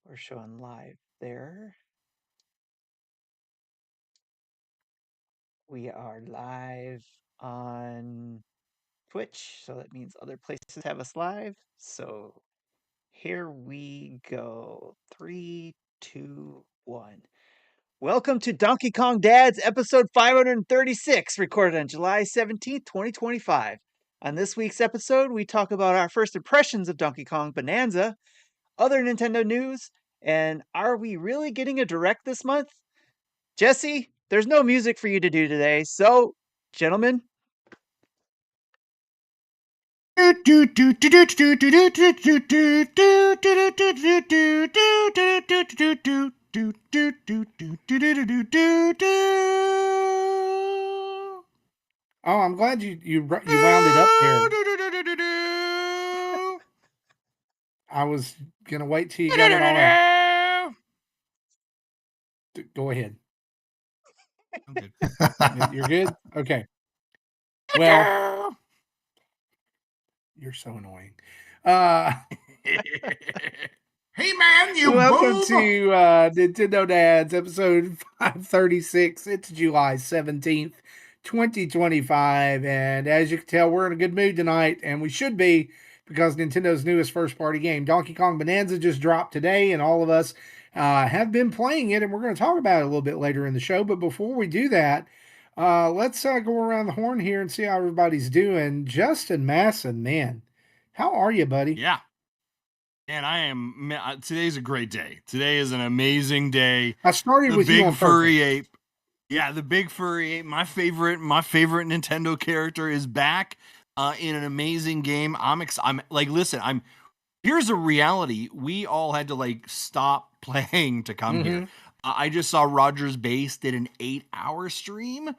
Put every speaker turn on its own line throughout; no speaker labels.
We're showing live there. We are live on Twitch, so that means other places have us live. So here we go. 3, 2, 1. Welcome to Donkey Kong Dads, episode 536, recorded on July 17th, 2025. On this week's episode, we talk about our first impressions of Donkey Kong Bananza, other Nintendo news, and are we really getting a direct this month? Jesse, there's no music for you to do today, so, gentlemen.
Oh, I'm glad you wound it up there. I was gonna wait till you got it all out. Go ahead.
I'm good.
You're good? Okay. Well, you're so annoying.
Hey man, you
welcome
boob!
to Nintendo Dads, episode 536. It's July 17th, 2025. And as you can tell, we're in a good mood tonight, and we should be because Nintendo's newest first-party game, Donkey Kong Bananza, just dropped today, and all of us have been playing it, and we're going to talk about it a little bit later in the show. But before we do that, let's go around the horn here and see how everybody's doing. Justin Masson, man, how are you, buddy?
Yeah. And I am. Today's a great day. Today is an amazing day.
I started with
big
you on
furry
purpose.
ape. Yeah, the big furry ape. My favorite Nintendo character is back in an amazing game. I'm like, listen. Here's a reality. We all had to stop playing to come here. I just saw Roger's Base did an 8-hour stream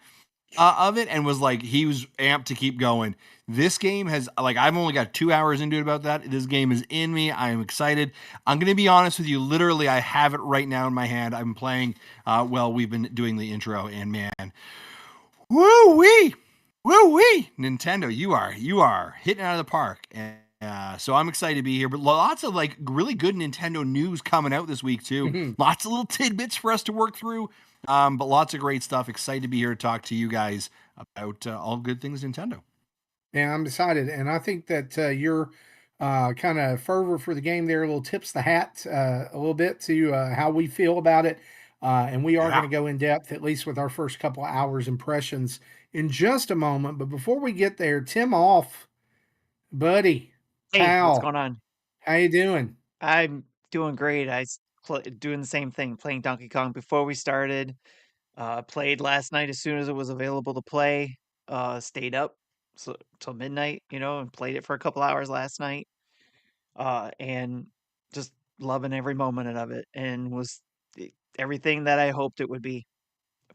of it and was like, he was amped to keep going. This game has I've only got 2 hours into it about that. This game is in me. I am excited. I'm going to be honest with you. Literally, I have it right now in my hand. I'm playing we've been doing the intro, and man, woo-wee, Nintendo, you are hitting it out of the park. And so I'm excited to be here, but lots of really good Nintendo news coming out this week too. Lots of little tidbits for us to work through. But lots of great stuff. Excited to be here to talk to you guys about all good things Nintendo.
Yeah, I'm excited. And I think that your kind of fervor for the game there, a little tips the hat a little bit to how we feel about it. And we are going to go in depth, at least with our first couple of hours impressions in just a moment. But before we get there, Tim Off, buddy.
Hey,
pal,
what's going on?
How you doing?
I'm doing great. Doing the same thing, playing Donkey Kong before we started. Played last night as soon as it was available to play. Stayed up till midnight, and played it for a couple hours last night. And just loving every moment of it, and was everything that I hoped it would be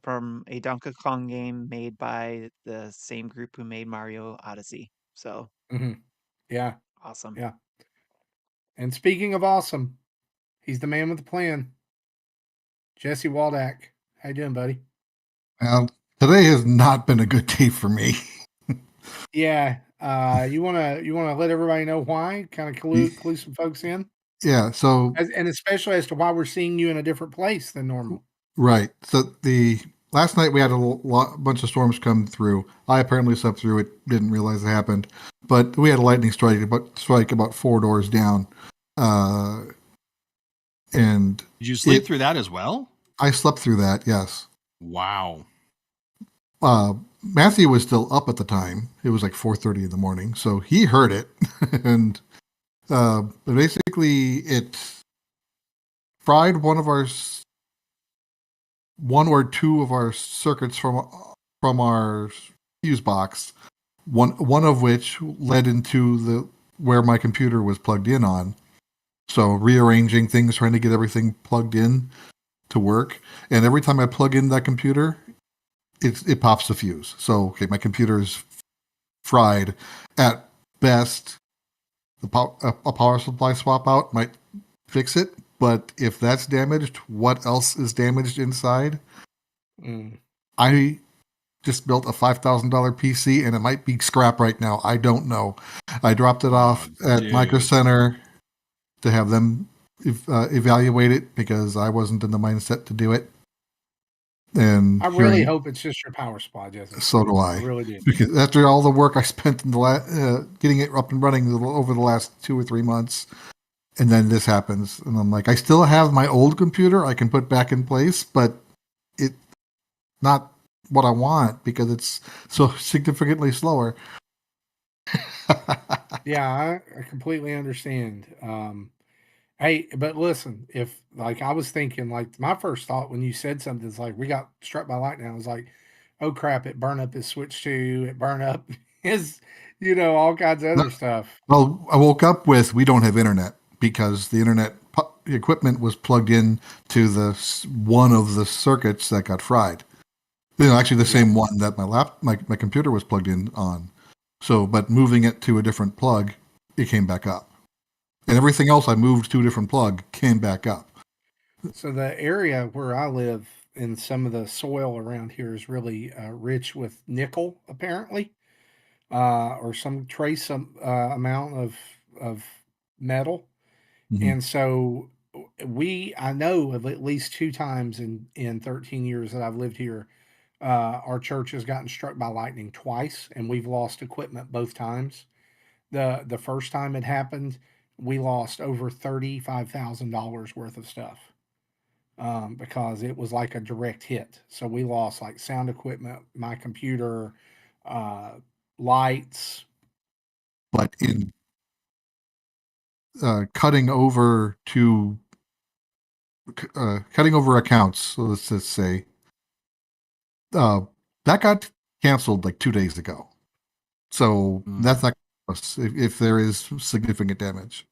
from a Donkey Kong game made by the same group who made Mario Odyssey. So,
yeah,
awesome.
Yeah. And speaking of awesome, he's the man with the plan. Jesse Waldack. How you doing, buddy?
Well, today has not been a good day for me.
Yeah. You wanna let everybody know why? Kind of clue some folks in?
Yeah, so
and especially as to why we're seeing you in a different place than normal.
Right. So last night we had a bunch of storms come through. I apparently slept through it, didn't realize it happened. But we had a lightning strike about 4 doors down. And
did you sleep through that as well?
I slept through that, yes.
Wow.
Matthew was still up at the time. It was like 4:30 in the morning, so he heard it. And basically it fried one or two of our circuits from our fuse box. One of which led into where my computer was plugged in on. So rearranging things, trying to get everything plugged in to work. And every time I plug in that computer, it pops the fuse. So okay, my computer is fried. At best, a power supply swap out might fix it. But if that's damaged, what else is damaged inside? I just built a $5,000 PC, and it might be scrap right now. I don't know. I dropped it off at Micro Center to have them evaluate it because I wasn't in the mindset to do it. And
I really hope it's just your power supply, Jesse.
so do
I
I.
really do.
Because after all the work I spent in getting it up and running over the last 2 or 3 months, and then this happens, and I'm like, I still have my old computer I can put back in place, but it's not what I want because it's so significantly slower.
Yeah, I completely understand. Hey, but listen, if like I was thinking, like my first thought when you said something is like we got struck by lightning, I was like, oh crap, it burned up his Switch 2, it burned up his, all kinds of other stuff.
Well, I woke up with we don't have internet because the internet equipment was plugged in to one of the circuits that got fried. Actually, the
Yeah.
same one that my computer was plugged in on. So, but moving it to a different plug, it came back up, and everything else I moved to a different plug came back up.
So the area where I live and some of the soil around here is really rich with nickel, apparently, or some trace amount of metal.
Mhm.
And so I know of at least two times in 13 years that I've lived here, our church has gotten struck by lightning twice, and we've lost equipment both times. The first time it happened, we lost over $35,000 worth of stuff, because it was like a direct hit. So we lost like sound equipment, my computer, uh, lights.
But in cutting over to cutting over accounts, so let's just say uh, that got canceled like 2 days ago. So that's not if there is significant damage.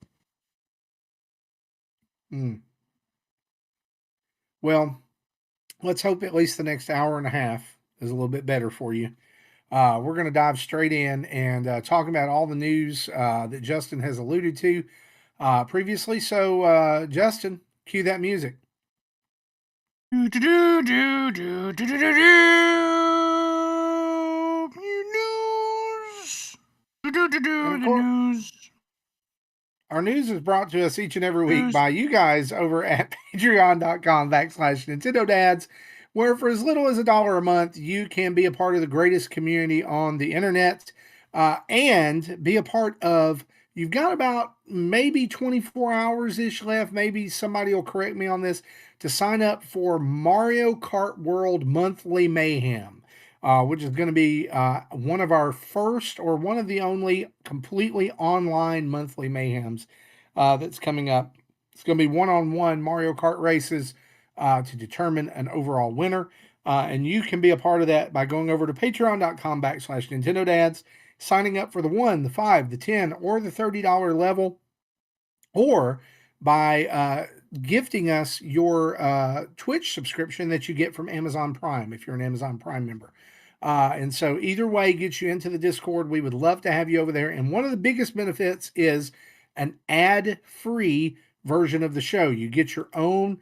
Mm. Well, let's hope at least the next hour and a half is a little bit better for you. We're going to dive straight in and talk about all the news that Justin has alluded to previously. So, Justin, cue that music.
News.
And of
The
course,
news.
our news is brought to us each and every week by you guys over at patreon.com/Nintendo Dads, where for as little as $1 a month, you can be a part of the greatest community on the internet and be a part of. You've got about maybe 24 hours ish left. Maybe somebody will correct me on this to sign up for Mario Kart World Monthly Mayhem. Which is going to be one of our first or one of the only completely online monthly mayhems that's coming up. It's going to be one-on-one Mario Kart races to determine an overall winner. And you can be a part of that by going over to patreon.com/Nintendo Dads, signing up for the 1, the 5, the 10, or the $30 level, or by gifting us your Twitch subscription that you get from Amazon Prime if you're an Amazon Prime member. And so either way gets you into the Discord. We would love to have you over there. And one of the biggest benefits is an ad-free version of the show. You get your own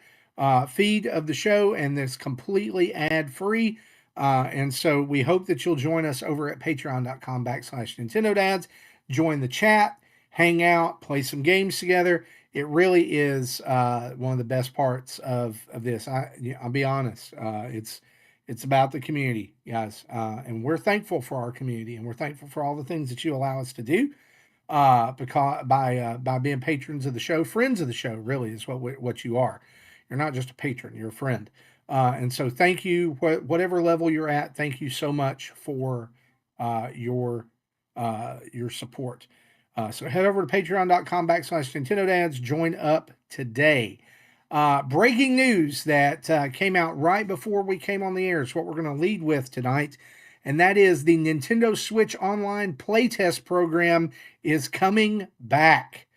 feed of the show, and it's completely ad-free. And so we hope that you'll join us over at patreon.com/Nintendo Dads. Join the chat, hang out, play some games together. It really is one of the best parts of this. I'll be honest. It's about the community, guys, and we're thankful for our community, and we're thankful for all the things that you allow us to do. Because by being patrons of the show, friends of the show, really is what you are. You're not just a patron; you're a friend. And so, thank you, whatever level you're at. Thank you so much for your support. So head over to patreon.com/Nintendo Dads. Join up today. Breaking news that came out right before we came on the air is what we're going to lead with tonight. And that is the Nintendo Switch Online Playtest program is coming back.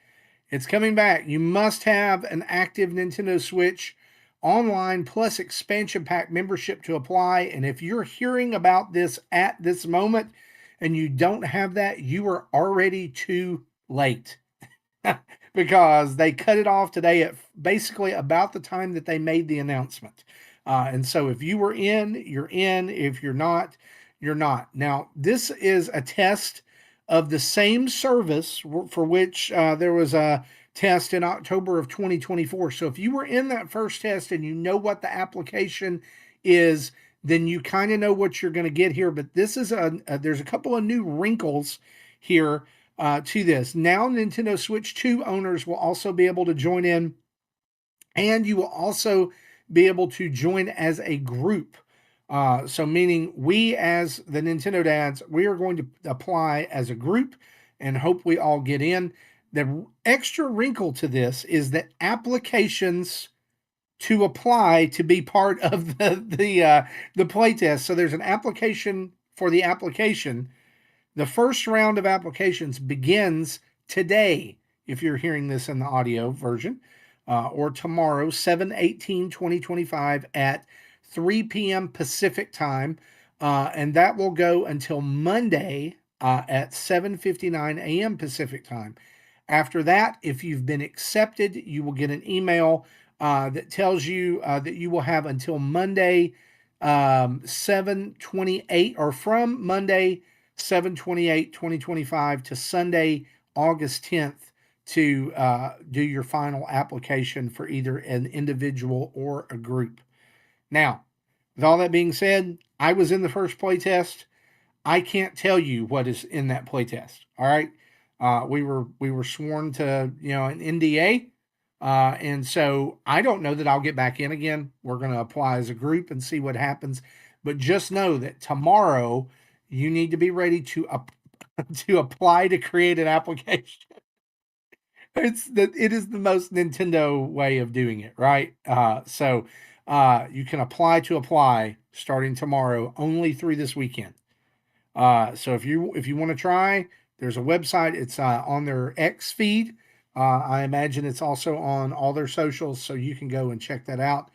It's coming back. You must have an active Nintendo Switch Online Plus expansion pack membership to apply. And if you're hearing about this at this moment and you don't have that, you are already too late. Because they cut it off today at basically about the time that they made the announcement. And so if you were in, you're in. If you're not, you're not. Now, this is a test of the same service for which there was a test in October of 2024. So if you were in that first test and you know what the application is, then you kind of know what you're going to get here. But this is there's a couple of new wrinkles here to this. Now, Nintendo Switch 2 owners will also be able to join in, and you will also be able to join as a group. So meaning we as the Nintendo dads, we are going to apply as a group and hope we all get in. The extra wrinkle to this is that applications to apply to be part of the playtest. So there's an application for the application. The first round of applications begins today, if you're hearing this in the audio version, or tomorrow, 7/18/2025 at 3 p.m. Pacific time. And that will go until Monday at 7:59 a.m. Pacific time. After that, if you've been accepted, you will get an email that tells you that you will have until Monday, 7/28, or from Monday, 7/28/2025 to Sunday, August 10th to do your final application for either an individual or a group. Now, with all that being said, I was in the first playtest. I can't tell you what is in that playtest. All right, we were sworn to an NDA, and so I don't know that I'll get back in again. We're going to apply as a group and see what happens. But just know that tomorrow you need to be ready to to apply to create an application. It is the most Nintendo way of doing it, right? So you can apply starting tomorrow, only through this weekend. So if you want to try, there's a website. It's on their X feed. I imagine it's also on all their socials, so you can go and check that out.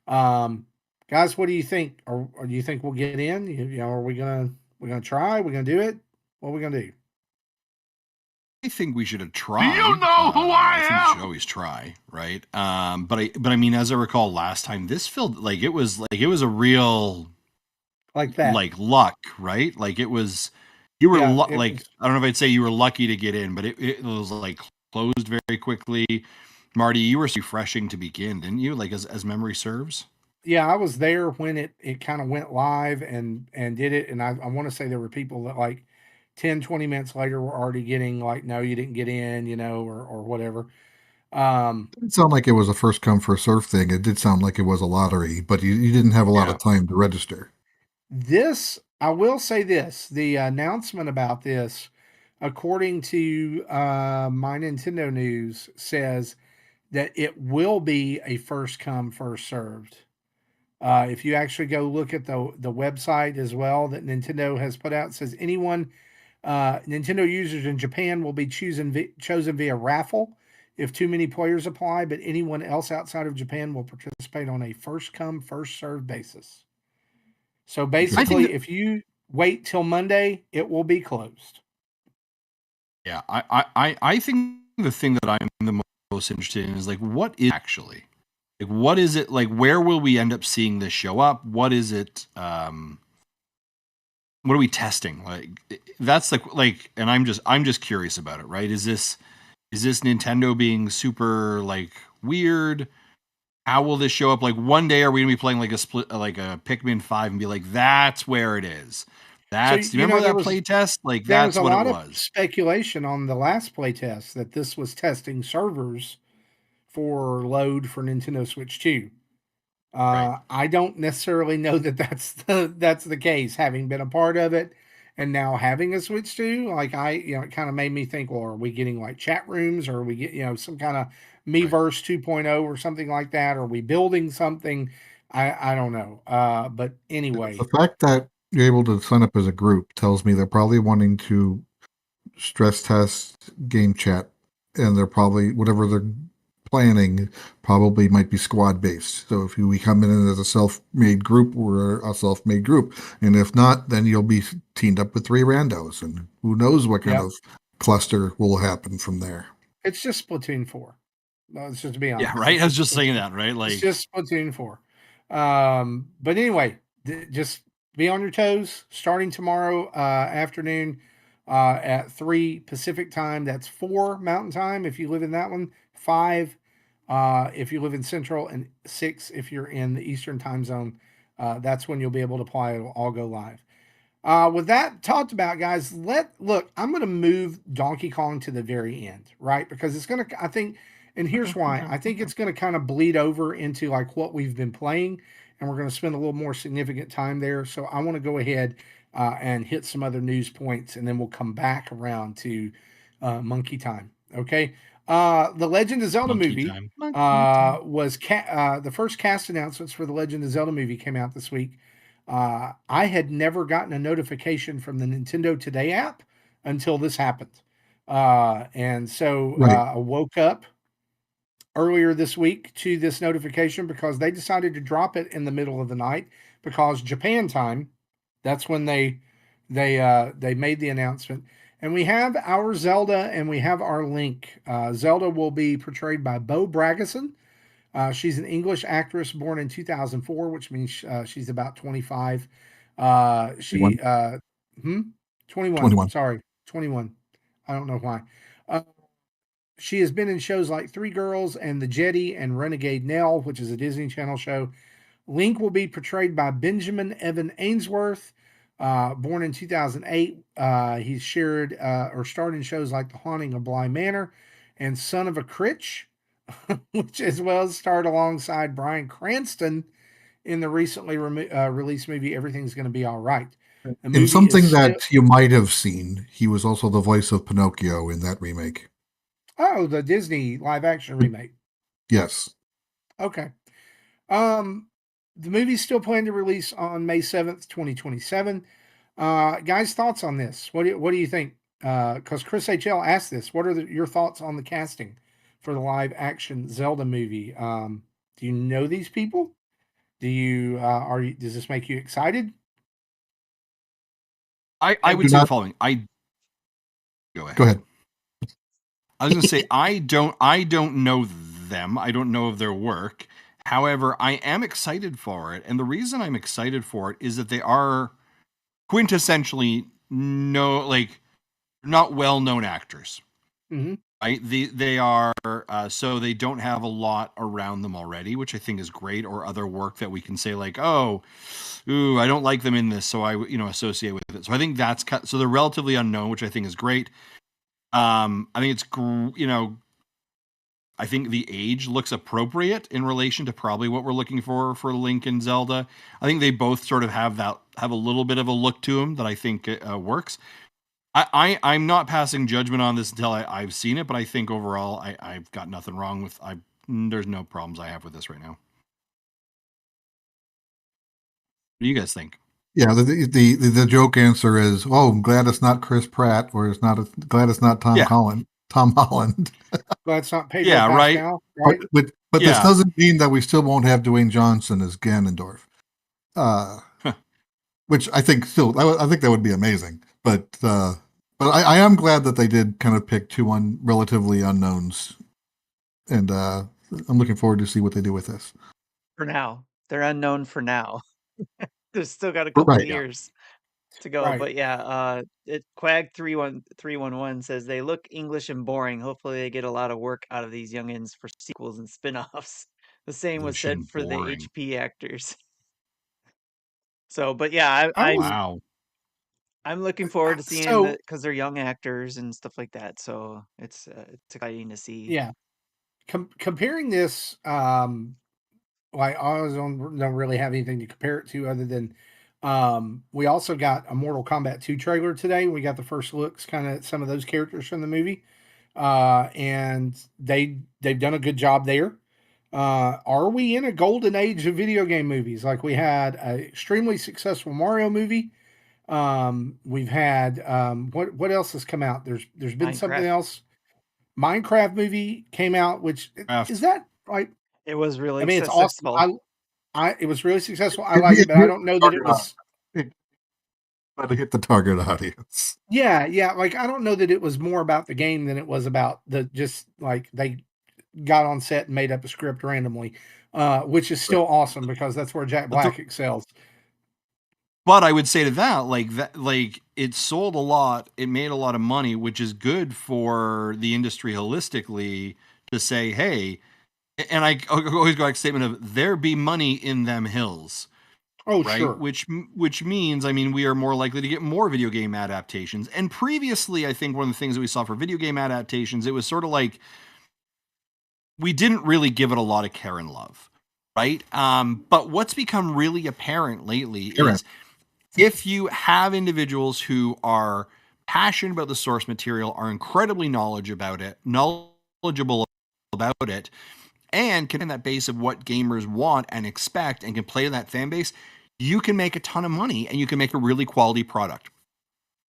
Guys, what do you think? Or do you think we'll get in? Are we're gonna try? We're gonna do it? What are we gonna do?
I think we should have tried.
Do you know who I
think
am?
we should always try, right? But I mean, as I recall last time, this felt like it was a real
Like that.
like luck, right? Like it was you were
Yeah,
like was, I don't know if I'd say you were lucky to get in, but it was like closed very quickly. Marty, you were refreshing to begin, didn't you? Like as memory serves.
Yeah, I was there when it kind of went live and did it, and I want to say there were people that like 10, 20 minutes later were already getting like, no, you didn't get in, or whatever.
It didn't sound like it was a first come first serve thing. It did sound like it was a lottery, but you didn't have a lot of time to register.
This, I will say this, the announcement about this, according to my Nintendo News, says that it will be a first come first served. If you actually go look at the website as well that Nintendo has put out, it says anyone Nintendo users in Japan will be chosen via raffle if too many players apply, but anyone else outside of Japan will participate on a first come first served basis. So basically, if you wait till Monday, it will be closed.
Yeah, I think the thing that I'm the most interested in is like, what is actually, like, what is it like? Where will we end up seeing this show up? What is it? What are we testing? Like, that's like, and I'm just curious about it, right? Is this Nintendo being super like weird? How will this show up? Like one day, are we gonna be playing like a Pikmin 5 and be like, that's where it is? That's
So,
you remember that play test? Like that's what it was. There was a lot of
speculation on the last play test that this was testing servers for load for Nintendo Switch 2. Right. I don't necessarily know that that's the case, having been a part of it and now having a Switch 2. Like it kind of made me think, well, are we getting like chat rooms, or are we get some kind of Miiverse 2.0 or something like that? Are we building something? I don't know. But anyway,
the fact that you're able to sign up as a group tells me they're probably wanting to stress test game chat, and they're probably whatever they're planning probably might be squad based. So if we come in as a self-made group, we're a self-made group, and if not, then you'll be teamed up with 3 randos, and who knows what kind of cluster will happen from there.
It's just Splatoon 4. Let's just be honest.
Yeah, right. I was just saying that, right? Like
it's just Splatoon 4. But anyway, just be on your toes. Starting tomorrow afternoon, at 3 Pacific time. That's 4 Mountain time if you live in that one, 5 if you live in Central, and 6 if you're in the Eastern time zone. That's when you'll be able to play. It'll all go live. With that talked about, guys, look. I'm going to move Donkey Kong to the very end, right? Because it's going to, I think, and here's why. I think it's going to kind of bleed over into like what we've been playing, and we're going to spend a little more significant time there. So I want to go ahead and hit some other news points, and then we'll come back around to Monkey Time. Okay. The Legend of Zelda
Monkey
movie
time.
was the first cast announcements for the Legend of Zelda movie came out this week. I had never gotten a notification from the Nintendo Today app until this happened. And so
Right.
I woke up earlier this week to this notification because they decided to drop it in the middle of the night because Japan time, that's when they made the announcement. And we have our Zelda and we have our Link. Zelda will be portrayed by Bo Bragason. She's an English actress born in 2004, which means she's about 25.
21.
21.
21.
Sorry, 21. I don't know why. She has been in shows like Three Girls and The Jetty and Renegade Nell, which is a Disney Channel show. Link will be portrayed by Benjamin Evan Ainsworth, born in 2008. He's shared or starred in shows like The Haunting of Bly Manor and Son of a Critch, which as well as starred alongside Bryan Cranston in the recently released movie Everything's Gonna Be All Right. The
In
movie
something
is still,
that you might have seen, he was also the voice of Pinocchio in that remake.
the Disney live action remake.
Yes.
Okay. The movie's still planned to release on May 7th, 2027. Guys, thoughts on this? What do you think? Because Chris HL asked this. What are your thoughts on the casting for the live action Zelda movie? Do you know these people? Does this make you excited?
I would
Do
say the
not
following. Go ahead.
go ahead.
I was going to say I don't know them. I don't know of their work. However, I am excited for it, and the reason I'm excited for it is that they are quintessentially not well-known actors.
Mm-hmm.
Right? They are so they don't have a lot around them already, which I think is great, or other work that we can say like, oh, ooh, I don't like them in this, so I associate with it. So I think so they're relatively unknown, which I think is great. I think it's I think the age looks appropriate in relation to probably what we're looking for Link and Zelda. I think they both sort of have a little bit of a look to them that I think works. I'm not passing judgment on this until I've seen it, but I think overall I've got nothing wrong with there's no problems I have with this right now. What do you guys think?
Yeah, the joke answer is, oh, I'm glad it's not Chris Pratt, or glad it's not Tom
Yeah.
Holland.
But it's not Pedro
Yeah, right.
Pascal, right?
But this
Yeah.
doesn't mean that we still won't have Dwayne Johnson as Ganondorf. Which I think I think that would be amazing. But I am glad that they did kind of pick two relatively unknowns, and I'm looking forward to see what they do with this.
For now, they're unknown for now. They've still got a couple
Right.
years to go.
Right.
But yeah, Quag31311 says they look English and boring. Hopefully they get a lot of work out of these youngins for sequels and spin-offs. The same was
English
said
and
for the
boring.
HP actors. So, but yeah,
Wow.
I'm looking forward to seeing
So
that because they're young actors and stuff like that. So it's exciting to see.
yeah, comparing this, like I don't really have anything to compare it to other than we also got a Mortal Kombat 2 trailer today. We got the first looks, kind of some of those characters from the movie, and they've done a good job there. Are we in a golden age of video game movies? Like we had an extremely successful Mario movie. We've had what else has come out? There's been something
Minecraft.
else. Minecraft movie came out, which is that right?
It was really
I mean, it's awesome.
successful.
It was really successful. I like it, but I don't know that it was.
But to hit the target audience.
Yeah. Like I don't know that it was more about the game than it was about just like they got on set and made up a script randomly, which is still awesome because that's where Jack Black excels.
But I would say to that, it sold a lot, it made a lot of money, which is good for the industry holistically to say, hey, and I always go like statement of there be money in them hills.
Oh,
right?
sure.
Which means, I mean, we are more likely to get more video game adaptations. And previously, I think one of the things that we saw for video game adaptations, it was sort of like we didn't really give it a lot of care and love, right? But what's become really apparent lately is if you have individuals who are passionate about the source material, are incredibly knowledgeable about it, and can in that base of what gamers want and expect and can play to that fan base, you can make a ton of money and you can make a really quality product.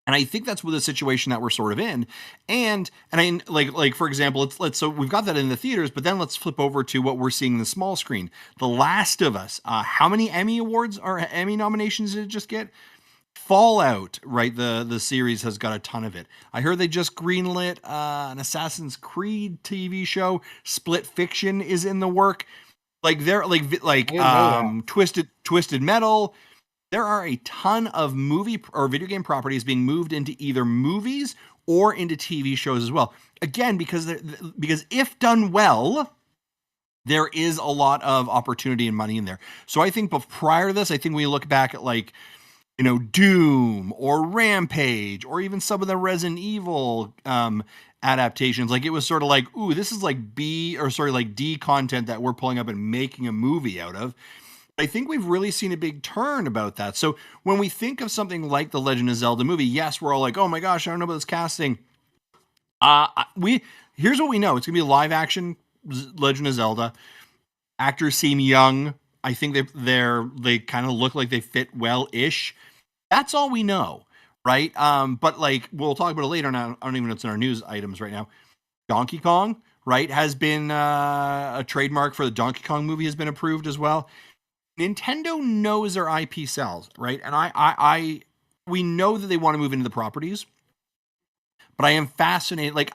And I think that's with the situation that we're sort of in. And I mean, like for example, let's so we've got that in the theaters, but then let's flip over to what we're seeing in the small screen. The Last of Us. How many Emmy awards or Emmy nominations did it just get? Fallout, right? The series has got a ton of it. I heard they just greenlit an Assassin's Creed TV show. Split Fiction is in the work. Like they're Twisted Metal. There are a ton of movie or video game properties being moved into either movies or into TV shows as well. Again, because if done well, there is a lot of opportunity and money in there. So I think, but prior to this, I think we look back at like, you know, Doom or Rampage or even some of the Resident Evil adaptations. Like it was sort of like, ooh, this is like D content that we're pulling up and making a movie out of. I think we've really seen a big turn about that. So when we think of something like the Legend of Zelda movie, yes, we're all like, oh my gosh, I don't know about this casting. Here's what we know. It's gonna be a live action Legend of Zelda. Actors seem young. I think they kind of look like they fit well-ish. That's all we know, right? But like we'll talk about it later. Now I don't even know it's in our news items right now. Donkey Kong, right, has been a trademark for the Donkey Kong movie has been approved as well. Nintendo knows their IP sells, right? And we know that they want to move into the properties, but I am fascinated. Like,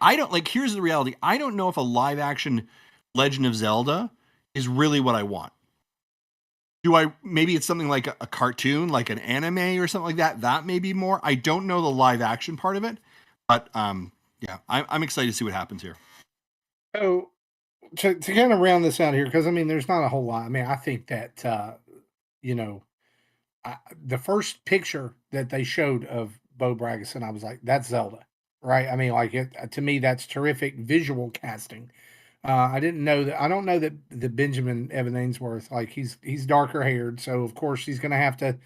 here's the reality. I don't know if a live action Legend of Zelda is really what I want. Maybe it's something like a cartoon, like an anime or something like that. That may be more. I don't know the live action part of it, but yeah, I'm excited to see what happens here.
So to kind of round this out here, because I mean, there's not a whole lot. I mean, I think that you know, the first picture that they showed of Bo Bragison, I was like, that's Zelda, right? I mean, like to me, that's terrific visual casting. I didn't know that. I don't know that the Benjamin Evan Ainsworth, like he's darker haired, so of course he's going to have to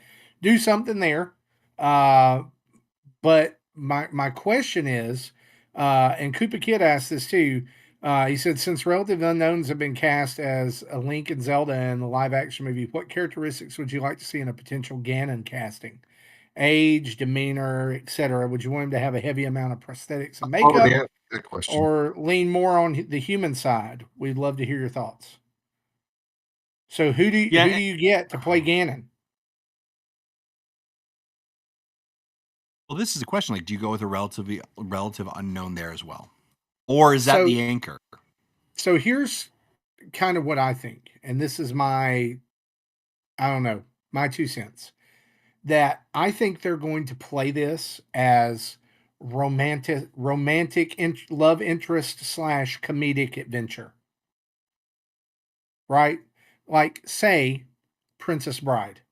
do something there. But my question is, and Koopa Kid asked this too. He said, since relative unknowns have been cast as a Link and Zelda in the live action movie, what characteristics would you like to see in a potential Ganon casting? Age, demeanor, etc. Would you want him to have a heavy amount of prosthetics and makeup,
that question.
or lean more on the human side? We'd love to hear your thoughts. So who do you get to play Ganon?
Well, this is a question. Like, do you go with a relative unknown there as well, or is that the anchor?
So here's kind of what I think, and this is my 2 cents. That I think they're going to play this as romantic love interest / comedic adventure, right? Like say Princess Bride.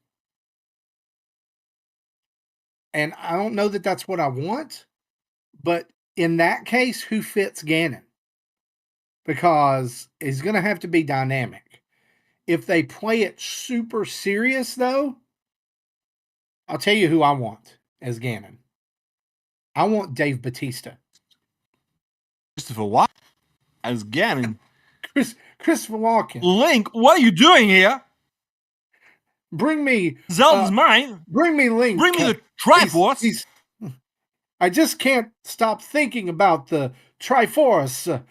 And I don't know that that's what I want, but in that case, who fits Ganon? Because he's going to have to be dynamic. If they play it super serious, though, I'll tell you who I want as Ganon. I want Dave Bautista.
Christopher Walken as Ganon.
Christopher Walken.
Link, what are you doing here?
Bring me
Zelda's mine.
Bring me Link.
Bring me the Triforce.
I just can't stop thinking about the Triforce.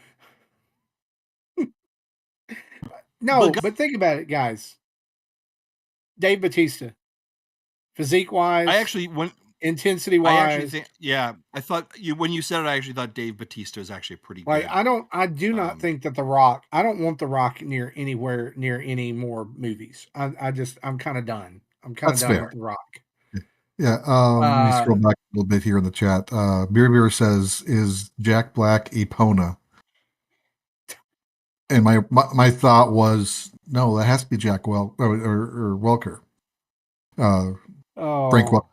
No, but think about it, guys. Dave Bautista, physique wise, intensity wise.
I thought when you said it, I actually thought Dave Bautista is actually pretty good.
Like I do not think that The Rock. I don't want The Rock anywhere near any more movies. I'm kind of done. I'm kind of done with The Rock.
Yeah, let me scroll back a little bit here in the chat. Beer says, "Is Jack Black a Pona?" And my thought was, no, that has to be Jack or Welker. Frank Welker.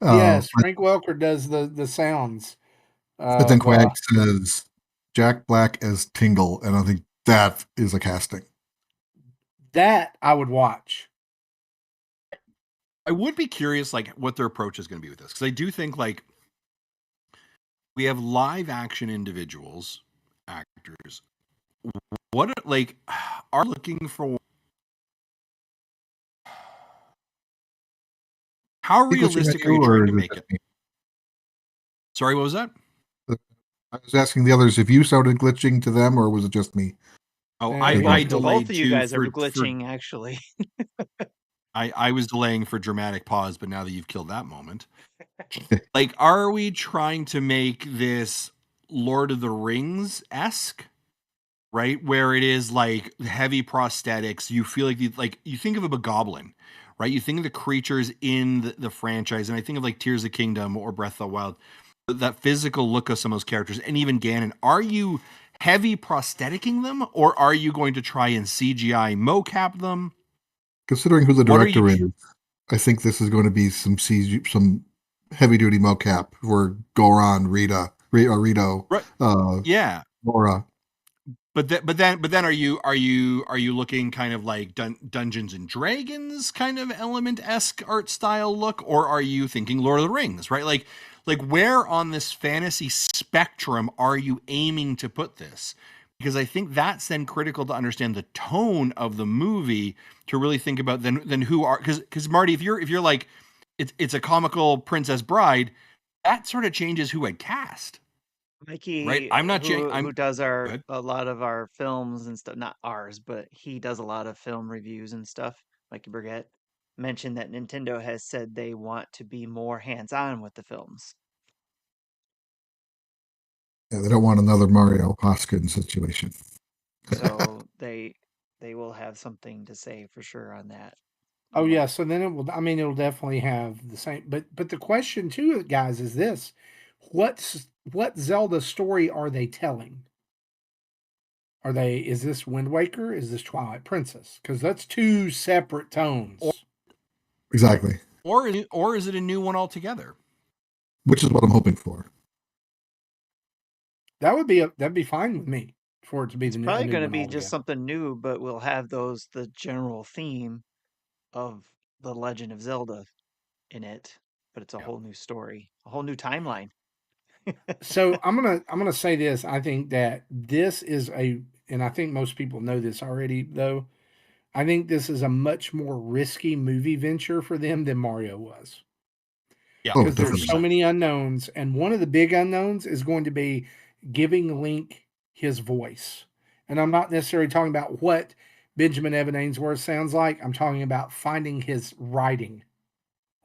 Yes, Frank Welker does the sounds.
But then Quag says Jack Black as Tingle, and I think that is a casting.
That I would watch.
I would be curious, like, what their approach is going to be with this, because I do think, like, we have live action actors. What, like, are looking for? How realistic are you trying to make it? Sorry, what was that?
I was asking the others if you started glitching to them, or was it just me?
Oh, I delayed.
Both of you guys are glitching, actually.
I was delaying for dramatic pause, but now that you've killed that moment, like, are we trying to make this Lord of the Rings-esque? Right, where it is like heavy prosthetics, you feel like you think of a goblin, right? You think of the creatures in the franchise, and I think of like Tears of the Kingdom or Breath of the Wild, that physical look of some of those characters, and even Ganon. Are you heavy prostheticing them, or are you going to try and CGI mocap them?
Considering who the director is, I think this is going to be some heavy duty mocap for Goron, Rito,
right. Yeah,
Laura.
But then are you looking kind of like Dungeons and Dragons kind of element-esque art style look, or are you thinking Lord of the Rings, right? Like where on this fantasy spectrum are you aiming to put this? Because I think that's then critical to understand the tone of the movie, to really think about then who are, because Marty, if you're like it's a comical Princess Bride, that sort of changes who I'd cast.
Mikey,
right? I'm not
who does a lot of our films and stuff, not ours, but he does a lot of film reviews and stuff. Mikey Burgett mentioned that Nintendo has said they want to be more hands-on with the films.
Yeah, they don't want another Mario Hoskins situation.
So they will have something to say for sure on that.
Oh yeah, so then it will. I mean, it'll definitely have the same. But the question too, guys, is this: what Zelda story are they telling? Is this Wind Waker? Is this Twilight Princess? Because that's two separate tones.
Exactly.
Or is it a new one altogether?
Which is what I'm hoping for.
That'd be fine with me for it to be
it's
the
probably
going to
be just something new, but we'll have the general theme of the Legend of Zelda in it, but it's a whole new story, a whole new timeline.
So I'm gonna say this. I think that this is and I think most people know this already, though. I think this is a much more risky movie venture for them than Mario was.
Yeah,
because there's so many unknowns, and one of the big unknowns is going to be giving Link his voice. And I'm not necessarily talking about what Benjamin Evan Ainsworth sounds like. I'm talking about finding his writing.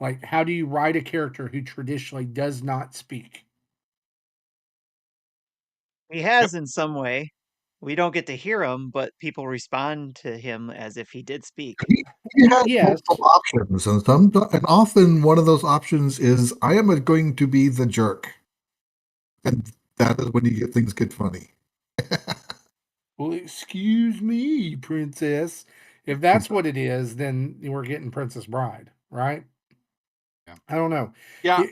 Like, how do you write a character who traditionally does not speak?
He has in some way. We don't get to hear him, but people respond to him as if he did speak.
He has multiple options, and often one of those options is, I am going to be the jerk. And that is when things get funny.
Well, excuse me, princess. If that's what it is, then we're getting Princess Bride, right?
Yeah.
I don't know.
Yeah.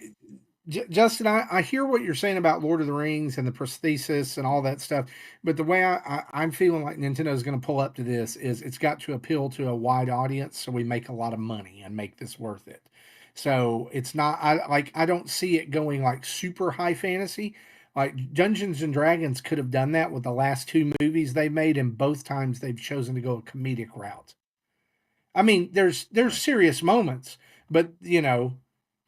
Justin, I hear what you're saying about Lord of the Rings and the prosthesis and all that stuff, but the way I'm feeling like Nintendo is going to pull up to this is it's got to appeal to a wide audience, so we make a lot of money and make this worth it. So it's not I don't see it going like super high fantasy. Like Dungeons and Dragons could have done that with the last two movies they made, and both times they've chosen to go a comedic route. I mean, there's serious moments, but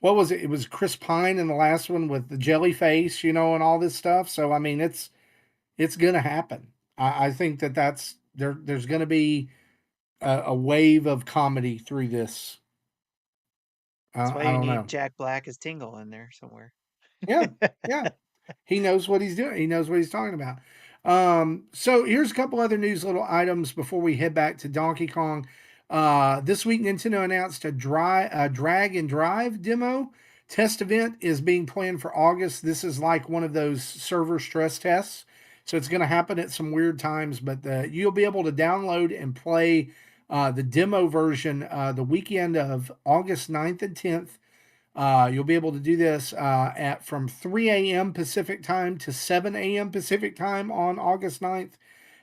what was it? It was Chris Pine in the last one with the jelly face, and all this stuff. So I mean, it's gonna happen. I think that's there's gonna be a wave of comedy through this.
That's why
I
you
don't
need
know.
Jack Black as Tingle in there somewhere.
Yeah, yeah. He knows what he's doing. He knows what he's talking about. So here's a couple other news little items before we head back to Donkey Kong. This week, Nintendo announced a drag and drive demo. Test event is being planned for August. This is like one of those server stress tests. So it's going to happen at some weird times, but you'll be able to download and play the demo version the weekend of August 9th and 10th. You'll be able to do this at from 3 a.m. Pacific time to 7 a.m. Pacific time on August 9th,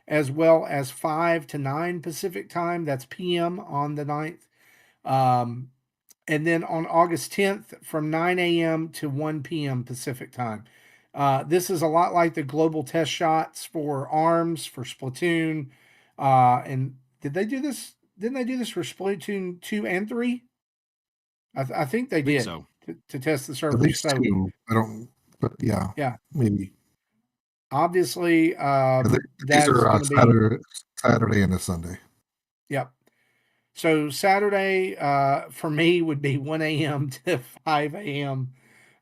as well as 5 to 9 Pacific time. That's PM on the 9th. And then on August 10th from 9 a.m. to 1 p.m. Pacific time. This is a lot like the global test shots for ARMS, for Splatoon. And did they do this? Didn't they do this for Splatoon 2 and 3? I think they did
so.
to test the
At
servers.
least
So,
two. I don't, but yeah, maybe.
obviously,
These
that's
are
going to be
Saturday and a Sunday.
Yep. So Saturday for me would be 1 a.m. to 5 a.m.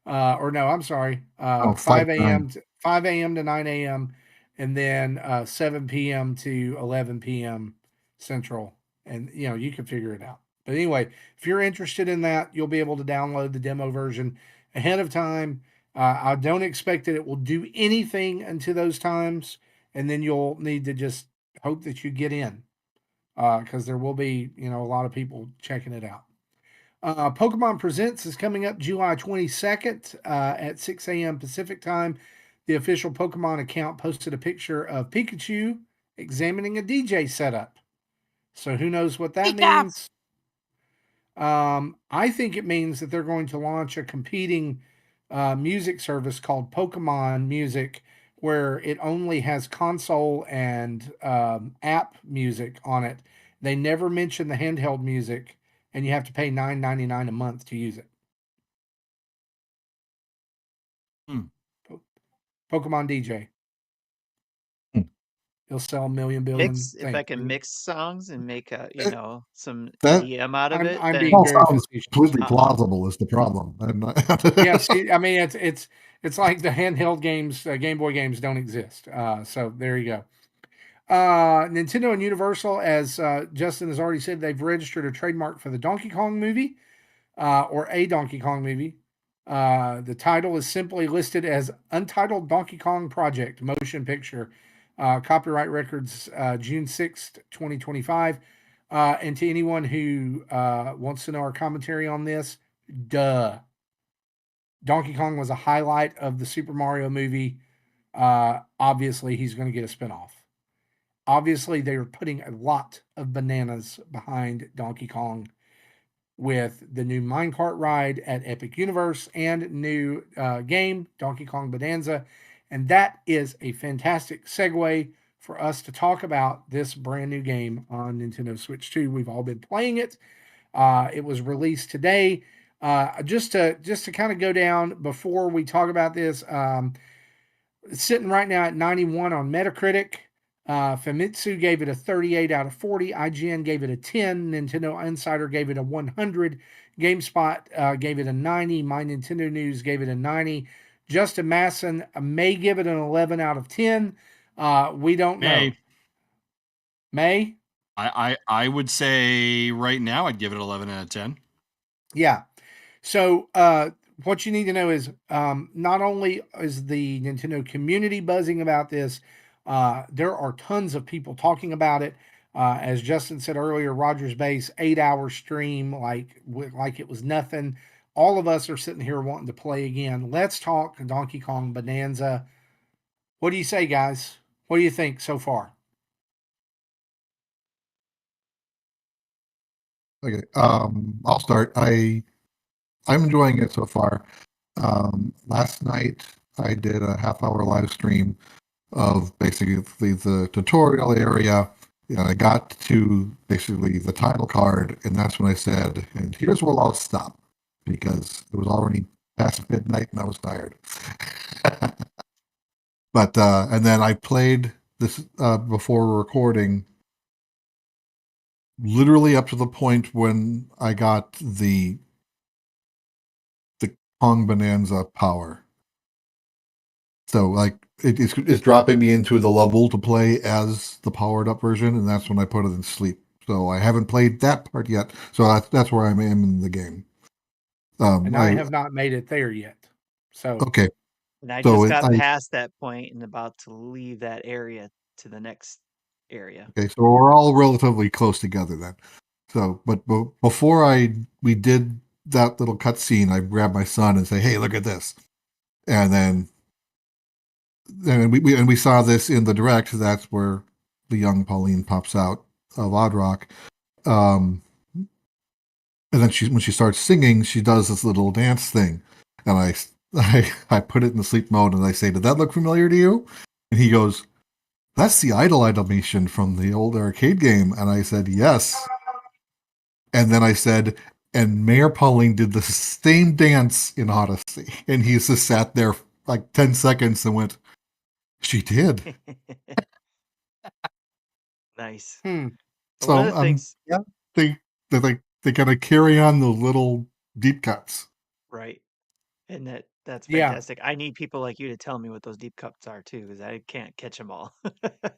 Or no, I'm sorry, 5 a.m. to 5 a.m. to 9 a.m. and then 7 p.m. to 11 p.m. Central, and you can figure it out. But anyway, if you're interested in that, you'll be able to download the demo version ahead of time. I don't expect that it will do anything until those times, and then you'll need to just hope that you get in because there will be a lot of people checking it out. Pokemon Presents is coming up July 22nd at 6 a.m. Pacific time. The official Pokemon account posted a picture of Pikachu examining a DJ setup. So who knows what that means? I think it means that they're going to launch a competing music service called Pokemon Music, where it only has console and app music on it. They never mention the handheld music, and you have to pay $9.99 a month to use it. Pokemon DJ. He'll sell a million billion
Mix if I can mix songs and make a some
That
EDM out of it.
I'm
then
being very
sounds
facetious.
completely plausible. Is the problem?
Yeah, see, I mean, it's like the handheld games, Game Boy games don't exist. So there you go. Nintendo and Universal, as Justin has already said, they've registered a trademark for the Donkey Kong movie, or a Donkey Kong movie. The title is simply listed as Untitled Donkey Kong Project Motion Picture. Copyright records June 6th, 2025. And to anyone who wants to know our commentary on this, duh. Donkey Kong was a highlight of the Super Mario movie. Obviously, he's going to get a spinoff. Obviously, they are putting a lot of bananas behind Donkey Kong with the new minecart ride at Epic Universe and new game, Donkey Kong Bananza. And that is a fantastic segue for us to talk about this brand new game on Nintendo Switch 2. We've all been playing it. It was released today. Just to kind of go down before we talk about this, it's sitting right now at 91 on Metacritic. Famitsu gave it a 38 out of 40. IGN gave it a 10. Nintendo Insider gave it a 100. GameSpot gave it a 90. My Nintendo News gave it a 90. Justin Masson may give it an 11 out of 10. We don't know. May?
I would say right now I'd give it 11 out of 10.
Yeah. So what you need to know is not only is the Nintendo community buzzing about this, there are tons of people talking about it. As Justin said earlier, Rogers Base 8-hour stream like it was nothing. All of us are sitting here wanting to play again. Let's talk Donkey Kong Bonanza. What do you say, guys? What do you think so far?
Okay, I'll start. I'm enjoying it so far. Last night I did a half-hour live stream of basically the tutorial area. I got to basically the title card, and that's when I said, and here's where I'll stop, because it was already past midnight and I was tired. But and then I played this before recording, literally up to the point when I got the Kong Bonanza power. So like it's dropping me into the level to play as the powered up version, and that's when I put it in sleep So I haven't played that part yet. So that's where I am in the game.
And I have not made it there yet. So
Okay.
And I
So
just
it,
got
I
past that point and about to leave that area to the next area.
okay. So we're all relatively close together then. So, but before we did that little cutscene, I grabbed my son and say, "Hey, look at this," and then we saw this in the direct. That's where the young Pauline pops out of Odd Rock. Um, and then when she starts singing, she does this little dance thing, and I put it in the sleep mode, and I say, "Did that look familiar to you?" And he goes, "That's the idol animation from the old arcade game." And I said, "Yes." And then I said, "And Mayor Pauline did the same dance in Odyssey." And he just sat there like 10 seconds and went, "She did."
Nice.
hmm.
So one of
So
the things,
yeah, they kind of carry on the little deep cuts.
right? And that's
Yeah.
fantastic. I need people like you to tell me what those deep cuts are too, because I can't catch them all.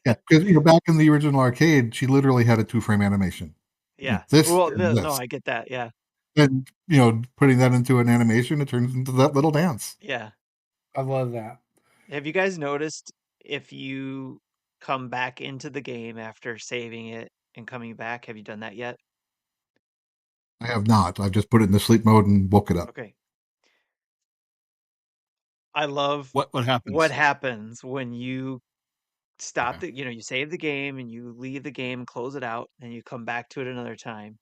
Yeah, because back in the original arcade, she literally had a 2-frame animation.
Yeah.
This
Well,
and
no,
this,
I get that. Yeah.
and putting that into an animation, it turns into that little dance.
Yeah.
I love that.
Have you guys noticed if you come back into the game after saving it and coming back? Have you done that yet?
I have not. I've just put it in the sleep mode and woke it up.
Okay. I love
What
what
happens?
happens when you stop
Okay.
you save the game and you leave the game, close it out, and you come back to it another time.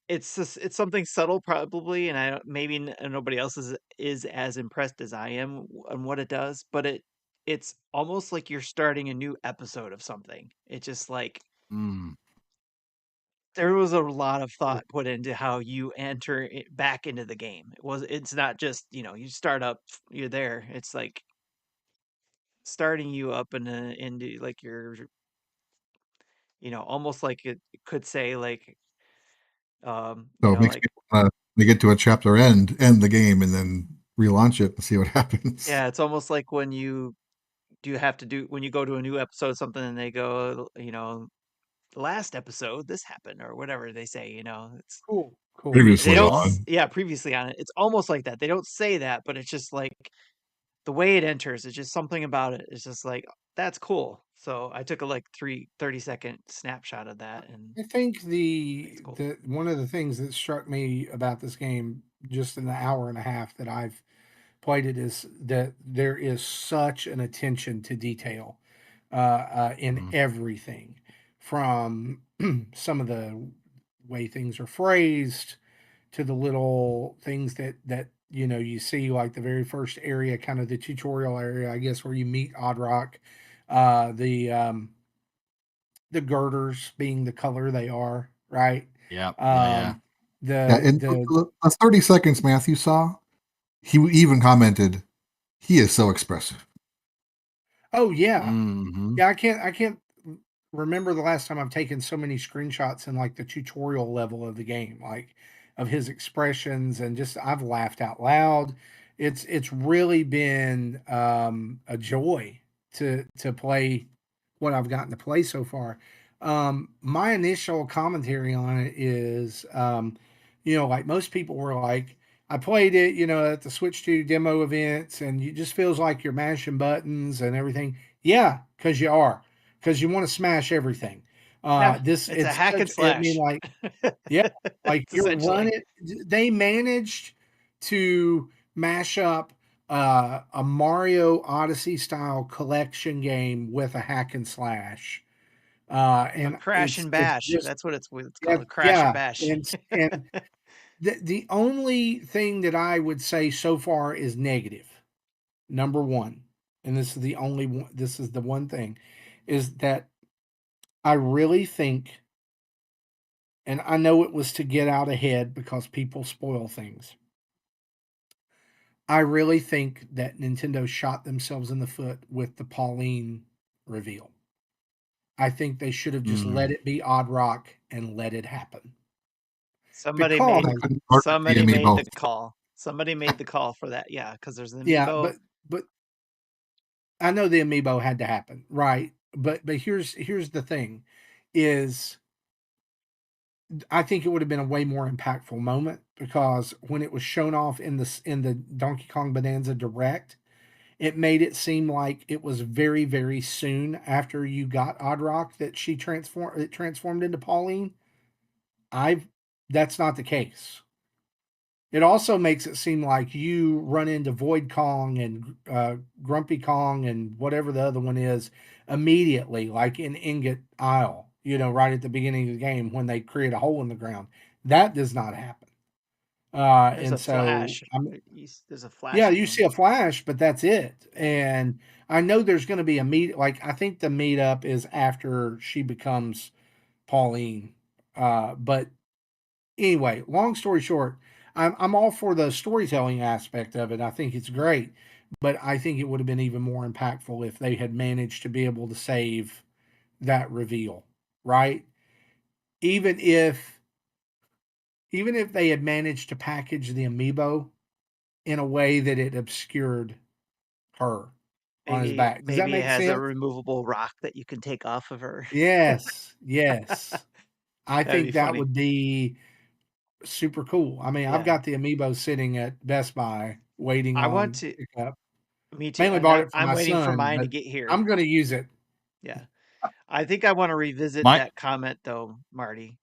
It's something subtle probably, and I don't, maybe nobody else is as impressed as I am on what it does, but it's almost like you're starting a new episode of something. It's just like
Mm.
there was a lot of thought put into how you enter it back into the game. It's not just, you start up, you're there. It's like starting you up into like your, almost like it could say like,
So it makes
like,
me want to get to a chapter end the game, and then relaunch it and see what happens.
yeah, it's almost like when you do have to do when you go to a new episode of something and they go, last episode this happened or whatever they say, it's
Cool. Cool.
they
Previously
don't
on.
yeah, previously on it. It's almost like that. They don't say that, but it's just like the way it enters, it's just something about it. It's just like that's cool. So I took a like 30-second snapshot of that and
I think
it's
the
cool.
the one of the things that struck me about this game just in the hour and a half that I've played it is that there is such an attention to detail in
Mhm.
everything, from some of the way things are phrased to the little things that you see, like the very first area, kind of the tutorial area, I guess, where you meet Oddrock, uh, the um, the girders being the color they are, right?
Yeah. Yeah. Yeah.
Um,
Yeah,
the
and
the
the 30 seconds Matthew saw, he even commented, "He is so expressive."
oh yeah,
Hmm.
yeah, I can't remember the last time I've taken so many screenshots in like the tutorial level of the game, like of his expressions, and just I've laughed out loud. It's really been a joy to play what I've gotten to play so far. My initial commentary on it is, like most people were like, I played it, at the Switch 2 demo events, and it just feels like you're mashing buttons and everything. Yeah, because you are, because you want to smash everything.
Yeah,
This
it's a
it's
hack and
such. I mean,
slash.
like, yeah, like
It's
you're
essentially
running. They managed to mash up a Mario Odyssey style collection game with a hack and slash,
a
and
crash
it's
and
it's
bash.
just
That's what it's
yeah,
called, a crash and
yeah,
bash.
and the only thing that I would say so far is negative. Number one, and this is the only one. This is the one thing, is that I really think, and I know it was to get out ahead because people spoil things. I really think that Nintendo shot themselves in the foot with the Pauline reveal. I think they should have just let
Mm.
it be Odd Rock and let it happen.
Somebody
Because,
made
They couldn't work with the
somebody made
amiibo.
the call. Somebody made the call for that. Yeah, because there's an
yeah,
amiibo.
but I know the amiibo had to happen, right? But here's the thing, is I think it would have been a way more impactful moment because when it was shown off in the Donkey Kong Bonanza Direct, it made it seem like it was very, very soon after you got Oddrock that it transformed into Pauline. I That's not the case. It also makes it seem like you run into Void Kong and Grumpy Kong and whatever the other one is immediately, like in Ingot Isle, right at the beginning of the game when they create a hole in the ground. That does not happen.
There's
And
a
so,
flash. There's a
yeah,
flash
you see a
image.
flash, but that's it. And I know there's going to be a meet. Like I think the meetup is after she becomes Pauline. But anyway, long story short, I'm all for the storytelling aspect of it. I think it's great, but I think it would have been even more impactful if they had managed to be able to save that reveal, right? Even if even if they had managed to package the amiibo in a way that it obscured her on his back. Does that
Maybe it
make
has a
sense?
removable rock that you can take off of her.
Yes, yes. I
That'd be
think that
funny.
would be super cool. I mean, I've
Yeah.
got the amiibo sitting at Best Buy waiting
I want
on
to
pickup.
Me too.
Mainly
And
bought it for
I'm
my
waiting for
son,
mine to
but
get here.
I'm going to use it.
Yeah. I think I want to revisit
My
that comment though, Marty,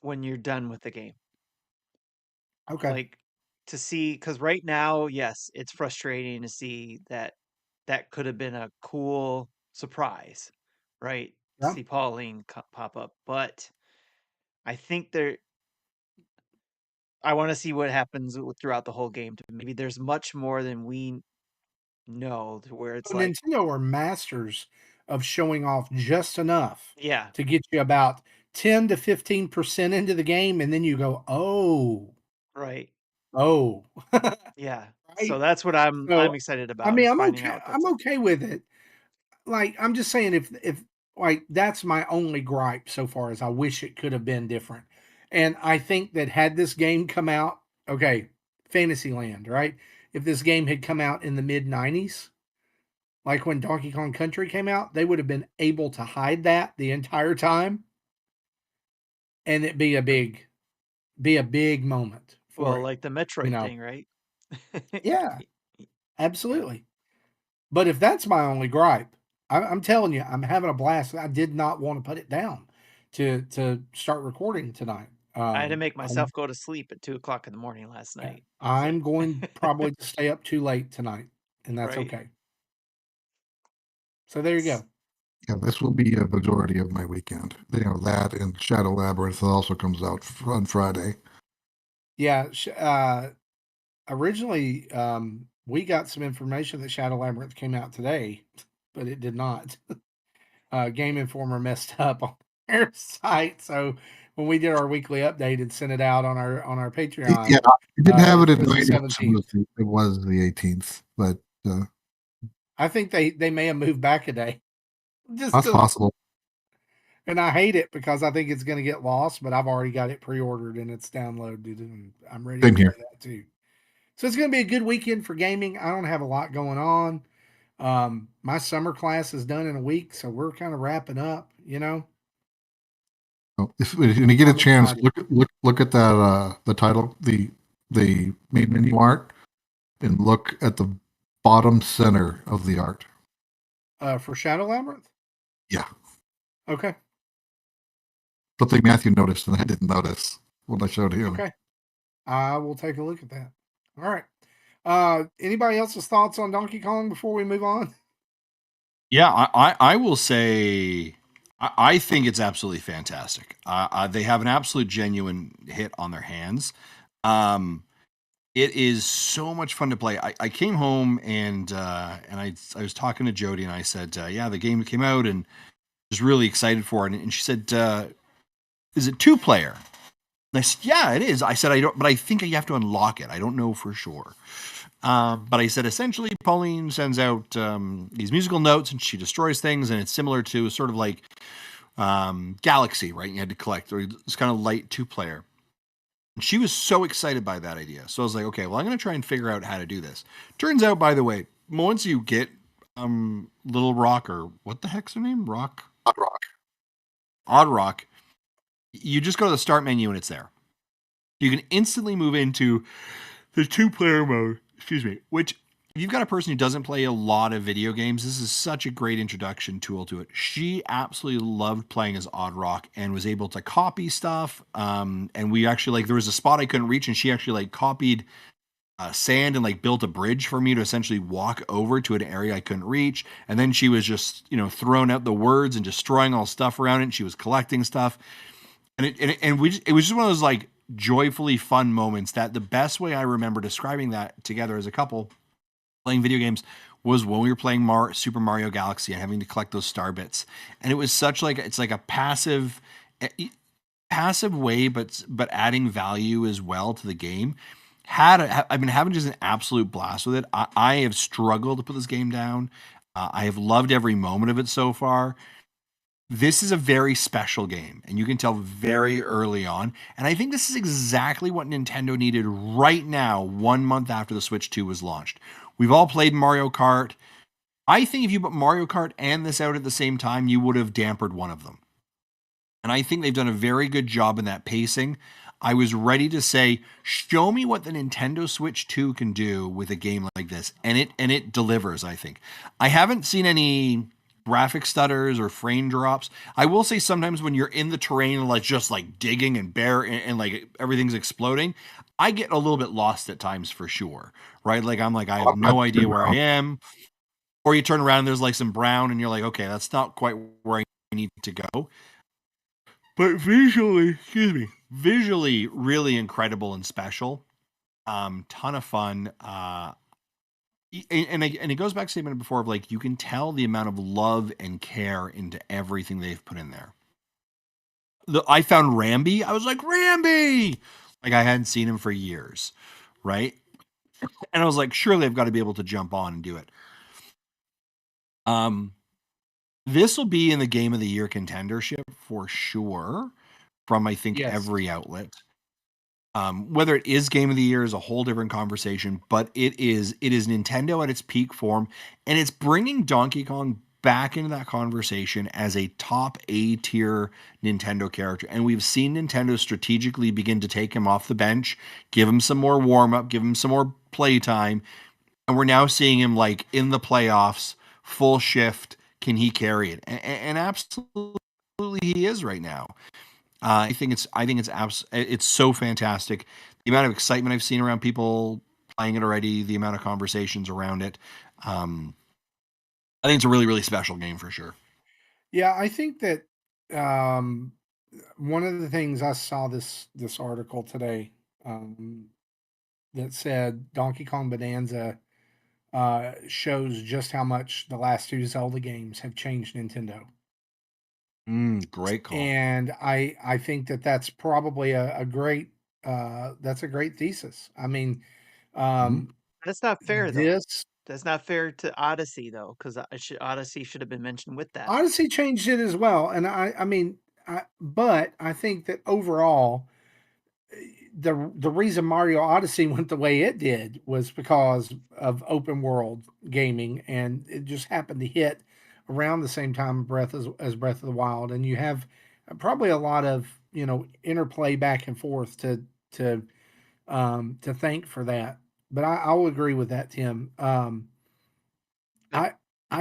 when you're done with the game.
Okay.
Like to see, because right now, yes, it's frustrating to see that that could have been a cool surprise, right?
Yeah.
See Pauline pop up, but I think there. I want to see what happens throughout the whole game. Maybe there's much more than we know, to where it's
So
like,
Nintendo are masters of showing off just enough
yeah,
to get you about 10 to 15% into the game, and then you go, oh,
right,
oh,
yeah.
right.
So that's what I'm
So,
excited
I
about,
mean,
is
I'm
finding
okay.
out
I'm
that's it.
okay with it. Like, I'm just saying, if like that's my only gripe so far is I wish it could have been different. And I think that had this game come out, okay, Fantasyland, right? If this game had come out in the mid '90s, like when Donkey Kong Country came out, they would have been able to hide that the entire time, and it be a big moment for
Well,
it.
like the
You
Metroid
know?
thing, right?
Yeah,
Yeah.
absolutely. But if that's my only gripe, I'm telling you, I'm having a blast. I did not want to put it down to start recording tonight.
I had to make
I'm
myself go to sleep at 2 o'clock in the morning last
yeah,
night. It's like,
I'm going probably to stay up too late tonight, and that's
right.
okay. So there you go.
Yeah, this will be a majority of my weekend. That and Shadow Labyrinth also comes out on Friday.
Yeah, originally we got some information that Shadow Labyrinth came out today, but it did not. Game Informer messed up on their site, so when we did our weekly update and sent it out on our Patreon,
Yeah, you didn't have
it
it in
says the
my notes.
17th.
It was the 18th, but
I think they may have moved back a day. Just
that's
to,
possible.
and I hate it because I think it's going to get lost, but I've already got it pre-ordered and it's downloaded and I'm ready to
Same
play
here.
that too. So it's going to be a good weekend for gaming. I don't have a lot going on. My summer class is done in a week, so we're kind of wrapping up.
So when you get a
I'm
chance,
excited.
look at that the title, the main menu art, and look at the bottom center of the art.
For Shadow Labyrinth.
Yeah,
Okay.
something Matthew noticed and I didn't notice when I showed him.
Okay. I will take a look at that. All right. Anybody else's thoughts on Donkey Kong before we move on?
Yeah, I will say I think it's absolutely fantastic. They have an absolute genuine hit on their hands. It is so much fun to play. I came home and I was talking to Jody and I said, yeah, the game came out and was really excited for it. And she said, is it 2-player? And I said, yeah, it is. I said, I don't, but I think you have to unlock it. I don't know for sure. But I said, essentially, Pauline sends out these musical notes and she destroys things. And it's similar to sort of like Galaxy, right? You had to collect, or it's kind of light 2-player. And she was so excited by that idea. So I was like, okay, well, I'm going to try and figure out how to do this. Turns out, by the way, once you get Little Rock, or what the heck's her name? Rock?
Hot Rock.
Odd Rock. You just go to the start menu and it's there. You can instantly move into the 2-player mode. Excuse me. Which, if you've got a person who doesn't play a lot of video games, this is such a great introduction tool to it. She absolutely loved playing as Odd Rock and was able to copy stuff. And we actually, like, there was a spot I couldn't reach, and she actually like copied sand and like built a bridge for me to essentially walk over to an area I couldn't reach. And then she was just, throwing out the words and destroying all stuff around it. And she was collecting stuff, it was just one of those like joyfully fun moments that the best way I remember describing that together as a couple playing video games was when we were playing Super Mario Galaxy and having to collect those star bits. And it was such like, it's like a passive way, but adding value as well to the game. I've been having just an absolute blast with it. I have struggled to put this game down. I have loved every moment of it so far. This is a very special game, and you can tell very early on. And I think this is exactly what Nintendo needed right now, 1 month after the Switch 2 was launched. We've all played Mario Kart. I think if you put Mario Kart and this out at the same time, you would have dampened one of them. And I think they've done a very good job in that pacing. I was ready to say, show me what the Nintendo Switch 2 can do with a game like this. And it delivers, I think. I haven't seen any graphic stutters or frame drops. I will say sometimes when you're in the terrain, like just like digging and and like everything's exploding, I get a little bit lost at times for sure, right? Like I'm like, I have no idea where I am. Or you turn around and there's like some brown and you're like, okay, that's not quite where I need to go. But visually really incredible and special. Ton of fun. And it goes back to statement before of like, you can tell the amount of love and care into everything they've put in there. I found Rambi. I was like, Rambi! Like I hadn't seen him for years, right? And I was like, surely I've got to be able to jump on and do it. This will be in the Game of the Year contendership for sure from, I think, every outlet. Whether it is Game of the Year is a whole different conversation, but it is Nintendo at its peak form, and it's bringing Donkey Kong back into that conversation as a top A tier Nintendo character. And we've seen Nintendo strategically begin to take him off the bench, give him some more warm up, give him some more play time, and we're now seeing him like in the playoffs, full shift. Can he carry it? And absolutely he is right now. I think it's so fantastic. The amount of excitement I've seen around people playing it already, the amount of conversations around it. I think it's a really, really special game for sure.
Yeah, I think that one of the things I saw this article today that said Donkey Kong Bananza shows just how much the last two Zelda games have changed Nintendo.
Great call.
And I think that that's probably a great that's a great thesis. I mean,
that's not fair though.
this
That's not fair to Odyssey though, because Odyssey should have been mentioned with that.
Odyssey changed it as well, and I mean, but I think that overall, the reason Mario Odyssey went the way it did was because of open world gaming, and it just happened to hit around the same time as Breath of the Wild, and you have probably a lot of interplay back and forth to thank for that. But I'll agree with that, Tim. I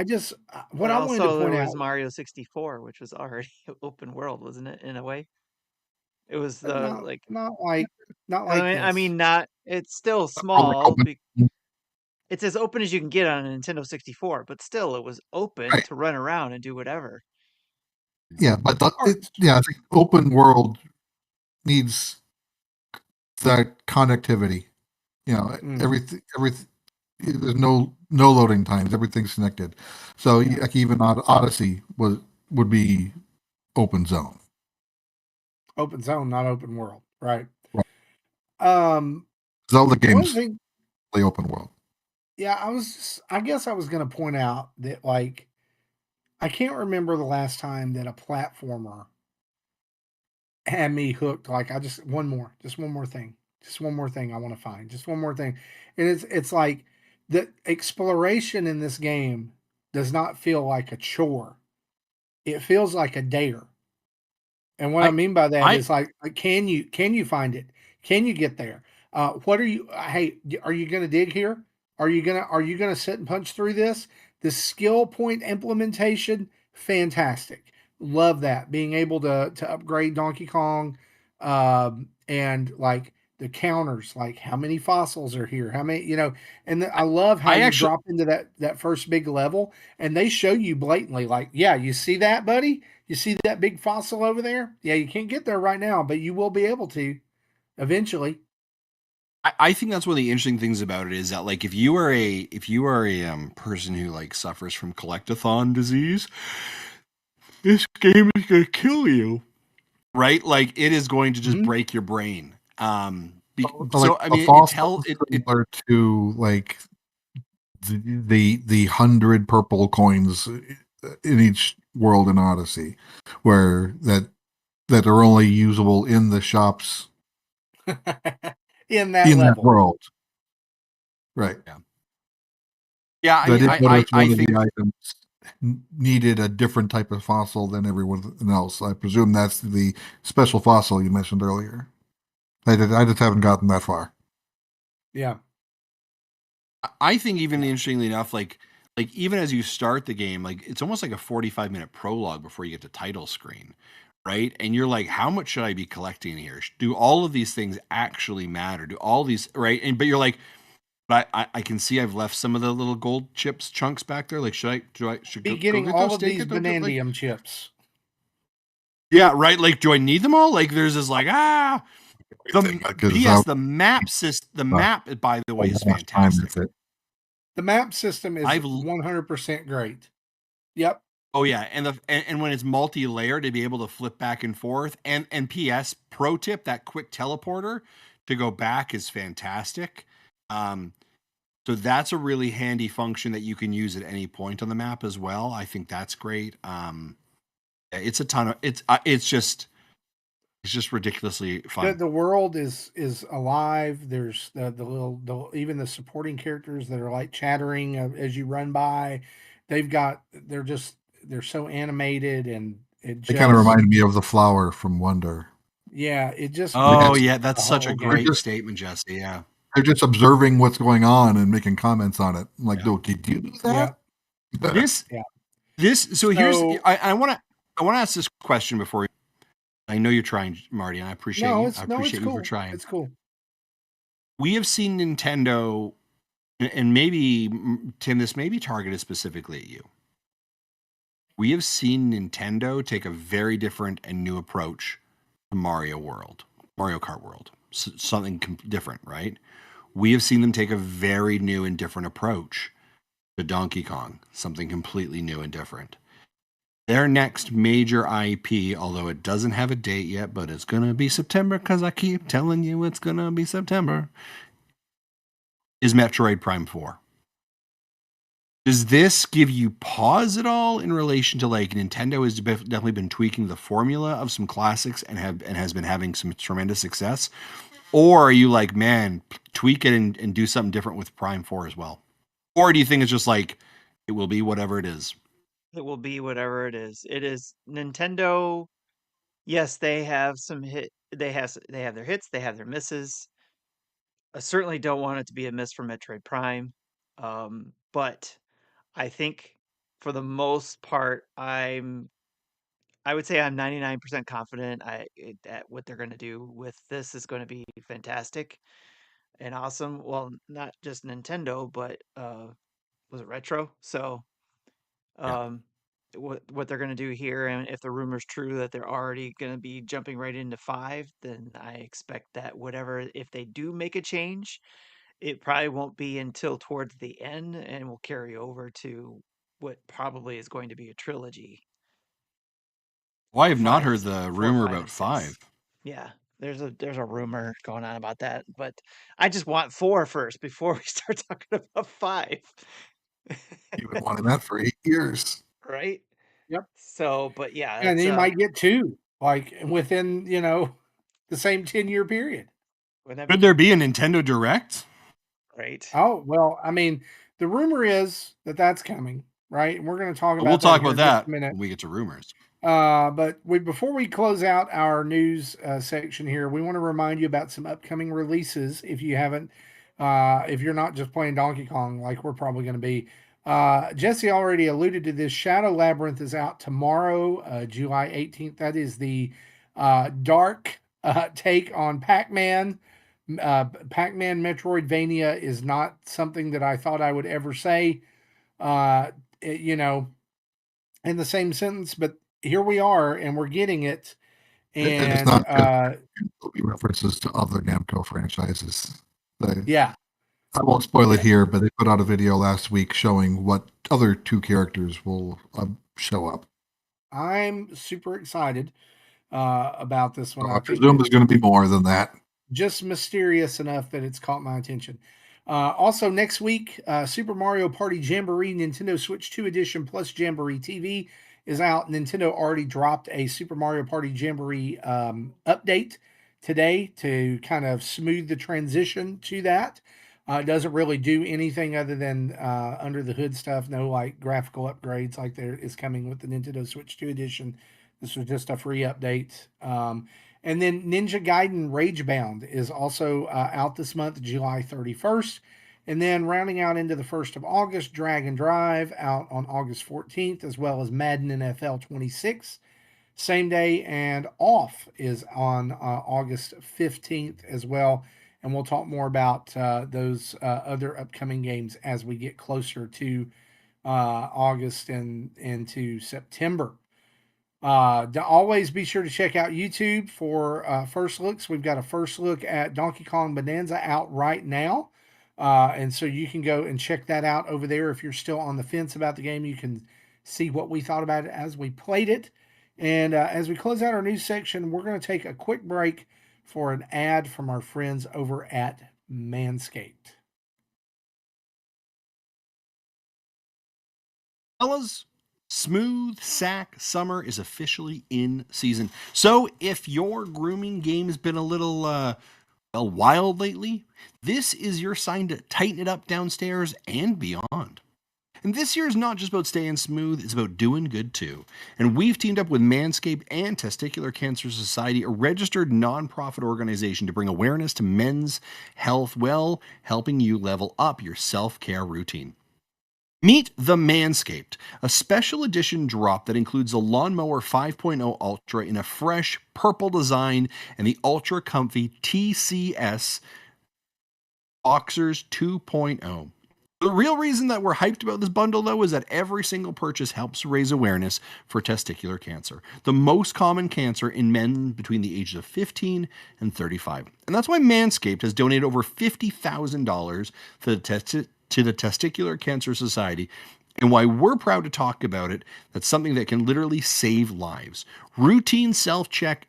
just what I wanted to point
there
out
was Mario 64, which was already open world, wasn't it? In a way, it was the like
not like
I mean,
this.
not. It's still small. It's as open as you can get on a Nintendo 64, but still, it was open
Right.
to run around and do whatever.
Yeah, but I think open world needs that connectivity. Everything. There's no loading times. Everything's connected. So like even Odyssey would be open zone.
Open zone, not open world, right?
Zelda games play open world.
Yeah, I guess I was going to point out that like I can't remember the last time that a platformer had me hooked. Like just one more thing, I want to find, just one more thing, and it's like the exploration in this game does not feel like a chore. It feels like a dare. And what I
I
mean by that
I
is like can you find it? Can you get there? What are you? Hey, are you going to dig here? Are you gonna sit and punch through this? The skill point implementation, fantastic. Love that being able to upgrade Donkey Kong, and like the counters, like how many fossils are here, how many, and I love how
I
you
actually
drop into that first big level, and they show you blatantly, like, yeah, you see that, buddy? You see that big fossil over there? Yeah, you can't get there right now, but you will be able to eventually.
I think that's one of the interesting things about it is that like if you are a person who like suffers from collectathon disease, this game is gonna kill you, right? Like it is going to just
Mhm.
break your brain.
Like
So I
a
mean, it
fossil
tell
is
it.
similar to like the 100 purple coins in each world in Odyssey, where that are only usable in the shops
In that
in that
level.
world. Right.
Yeah, yeah.
So I did notice
I
one of
think
the items needed a different type of fossil than everyone else. I presume that's the special fossil you mentioned earlier. I just haven't gotten that far.
Yeah.
I think even interestingly enough, like even as you start the game, like it's almost like a 45-minute prologue before you get to title screen, right? And you're like, how much should I be collecting here? Do all of these things actually matter? Do all these right? And but you're like, but I can see I've left some of the little gold chips chunks back there. Like, should
Be
go
getting
get those
all of
steak
these
at Donkey? Like,
Banandium chips.
yeah, right. Like, do I need them all? Like, there's this like the
Because
PS the map by the
a
way is
long time
fantastic.
with it.
The map system is
I've
100% great. Yep.
Oh yeah, and when it's multi-layer to be able to flip back and forth, and PS pro tip, that quick teleporter to go back is fantastic. Um, so that's a really handy function that you can use at any point on the map as well. I think that's great. It's a ton of it's just ridiculously
The
fun.
the world is alive. There's even the supporting characters that are like chattering as you run by. They're so animated, and it
They kind of
just,
reminded me of the flower from Wonder.
yeah, it just
They
Oh
makes
just,
yeah,
the
that's such a
whole
they're
great
game.
just
statement, Jesse. Yeah,
they're just observing what's going on and making comments on it. I'm like,
yeah.
dude, did you do that?
Yeah.
This
Yeah.
so here's
So
I want to ask this question before I know you're trying, Marty, and I appreciate
no,
you. I
it's
appreciate you for
cool.
trying.
It's cool.
We have seen Nintendo, and maybe Tim, this may be targeted specifically at you. We have seen Nintendo take a very different and new approach to Mario Kart World, something different, right? We have seen them take a very new and different approach to Donkey Kong, something completely new and different. Their next major IP, although it doesn't have a date yet, but it's going to be September because I keep telling you it's going to be September, is Metroid Prime 4. Does this give you pause at all in relation to like Nintendo has definitely been tweaking the formula of some classics and has been having some tremendous success? Or are you like, man, tweak it and do something different with Prime 4 as well? Or do you think it's just like it will be whatever it is?
It will be whatever it is. It is Nintendo. Yes, they have some hit. They have their hits. They have their misses. I certainly don't want it to be a miss for Metroid Prime. But I think for the most part, I would say I'm 99% confident that what they're going to do with this is going to be fantastic and awesome. Well, not just Nintendo, but was it Retro? So,
Yeah.
um, what they're going to do here, and if the rumor's true that they're already going to be jumping right into 5, then I expect that whatever, if they do make a change, it probably won't be until towards the end and will carry over to what probably is going to be a trilogy
Well, I
for
have not
5,
heard the
4,
rumor
5,
about
and
5.
6. Yeah, there's a rumor going on about that, but I just want 4 first before we start talking about 5.
You've been wanting that for 8 years.
Right?
Yep.
So, but yeah,
And
it's
you might get two, like within, the same 10-year period.
wouldn't that
Could
be
there be a Nintendo Direct?
right?
Oh, well, I mean, the rumor is that that's coming, right? And we're going to talk
We'll
about that
talk
here
about
in just a
that
minute.
when we get to rumors.
But before we close out our news section here, we want to remind you about some upcoming releases. If you haven't, if you're not just playing Donkey Kong like we're probably going to be, Jesse already alluded to this. Shadow Labyrinth is out tomorrow, July 18th. That is the dark take on Pac-Man. Pac-Man Metroidvania is not something that I thought I would ever say. You know, in the same sentence, but here we are and we're getting it.
And it's
And
not just there'll be references to other Namco franchises.
yeah,
I won't spoil it
yeah,
here, but they put out a video last week showing what other two characters will show up.
I'm super excited about this one.
So
I
I
think
presume there's going to be more than that.
just mysterious enough that it's caught my attention. Also, next week, Super Mario Party Jamboree Nintendo Switch 2 Edition plus Jamboree TV is out. Nintendo already dropped a Super Mario Party Jamboree update today to kind of smooth the transition to that. It doesn't really do anything other than under the hood stuff. No like graphical upgrades like there is coming with the Nintendo Switch 2 Edition. This was just a free update. And then Ninja Gaiden Ragebound is also out this month, July 31st. And then rounding out into the 1st of August, Dragon Drive out on August 14th, as well as Madden NFL 26. Same day, and Off is on August 15th as well. And we'll talk more about those other upcoming games as we get closer to August and into September. To always be sure to check out YouTube for first looks. We've got a first look at Donkey Kong Bananza out right now. And so you can go and check that out over there. If you're still on the fence about the game, you can see what we thought about it as we played it. And as we close out our news section, we're going to take a quick break for an ad from our friends over at Manscaped.
Fellas, smooth sack summer is officially in season. So if your grooming game has been a little wild lately, this is your sign to tighten it up downstairs and beyond. And this year is not just about staying smooth, it's about doing good too. And we've teamed up with Manscaped and Testicular Cancer Society, a registered nonprofit organization to bring awareness to men's health while helping you level up your self-care routine. Meet the Manscaped, a special edition drop that includes a Lawnmower 5.0 Ultra in a fresh purple design and the ultra comfy TCS Boxers 2.0. The real reason that we're hyped about this bundle, though, is that every single purchase helps raise awareness for testicular cancer, the most common cancer in men between the ages of 15 and 35. And that's why Manscaped has donated over $50,000 to the Testicular Cancer Society, and why we're proud to talk about it. That's something that can literally save lives. Routine self-checks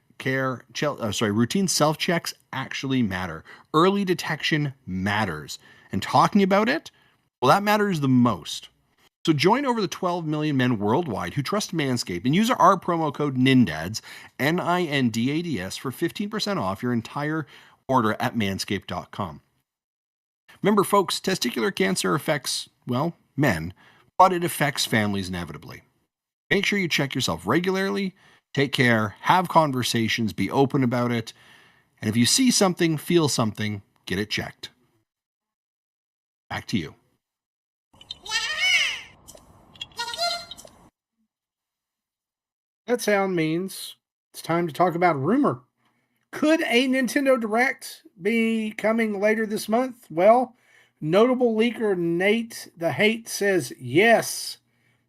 actually matter. Early detection matters. And talking about it, well, that matters the most. So join over the 12 million men worldwide who trust Manscaped and use our promo code NINDADS, NINDADS, for 15% off your entire order at manscaped.com. Remember, folks, testicular cancer affects, well, men, but it affects families inevitably. Make sure you check yourself regularly, take care, have conversations, be open about it, and if you see something, feel something, get it checked. Back to you.
That sound means it's time to talk about rumor. Could a Nintendo Direct be coming later this month? Well, notable leaker Nate the Hate says yes.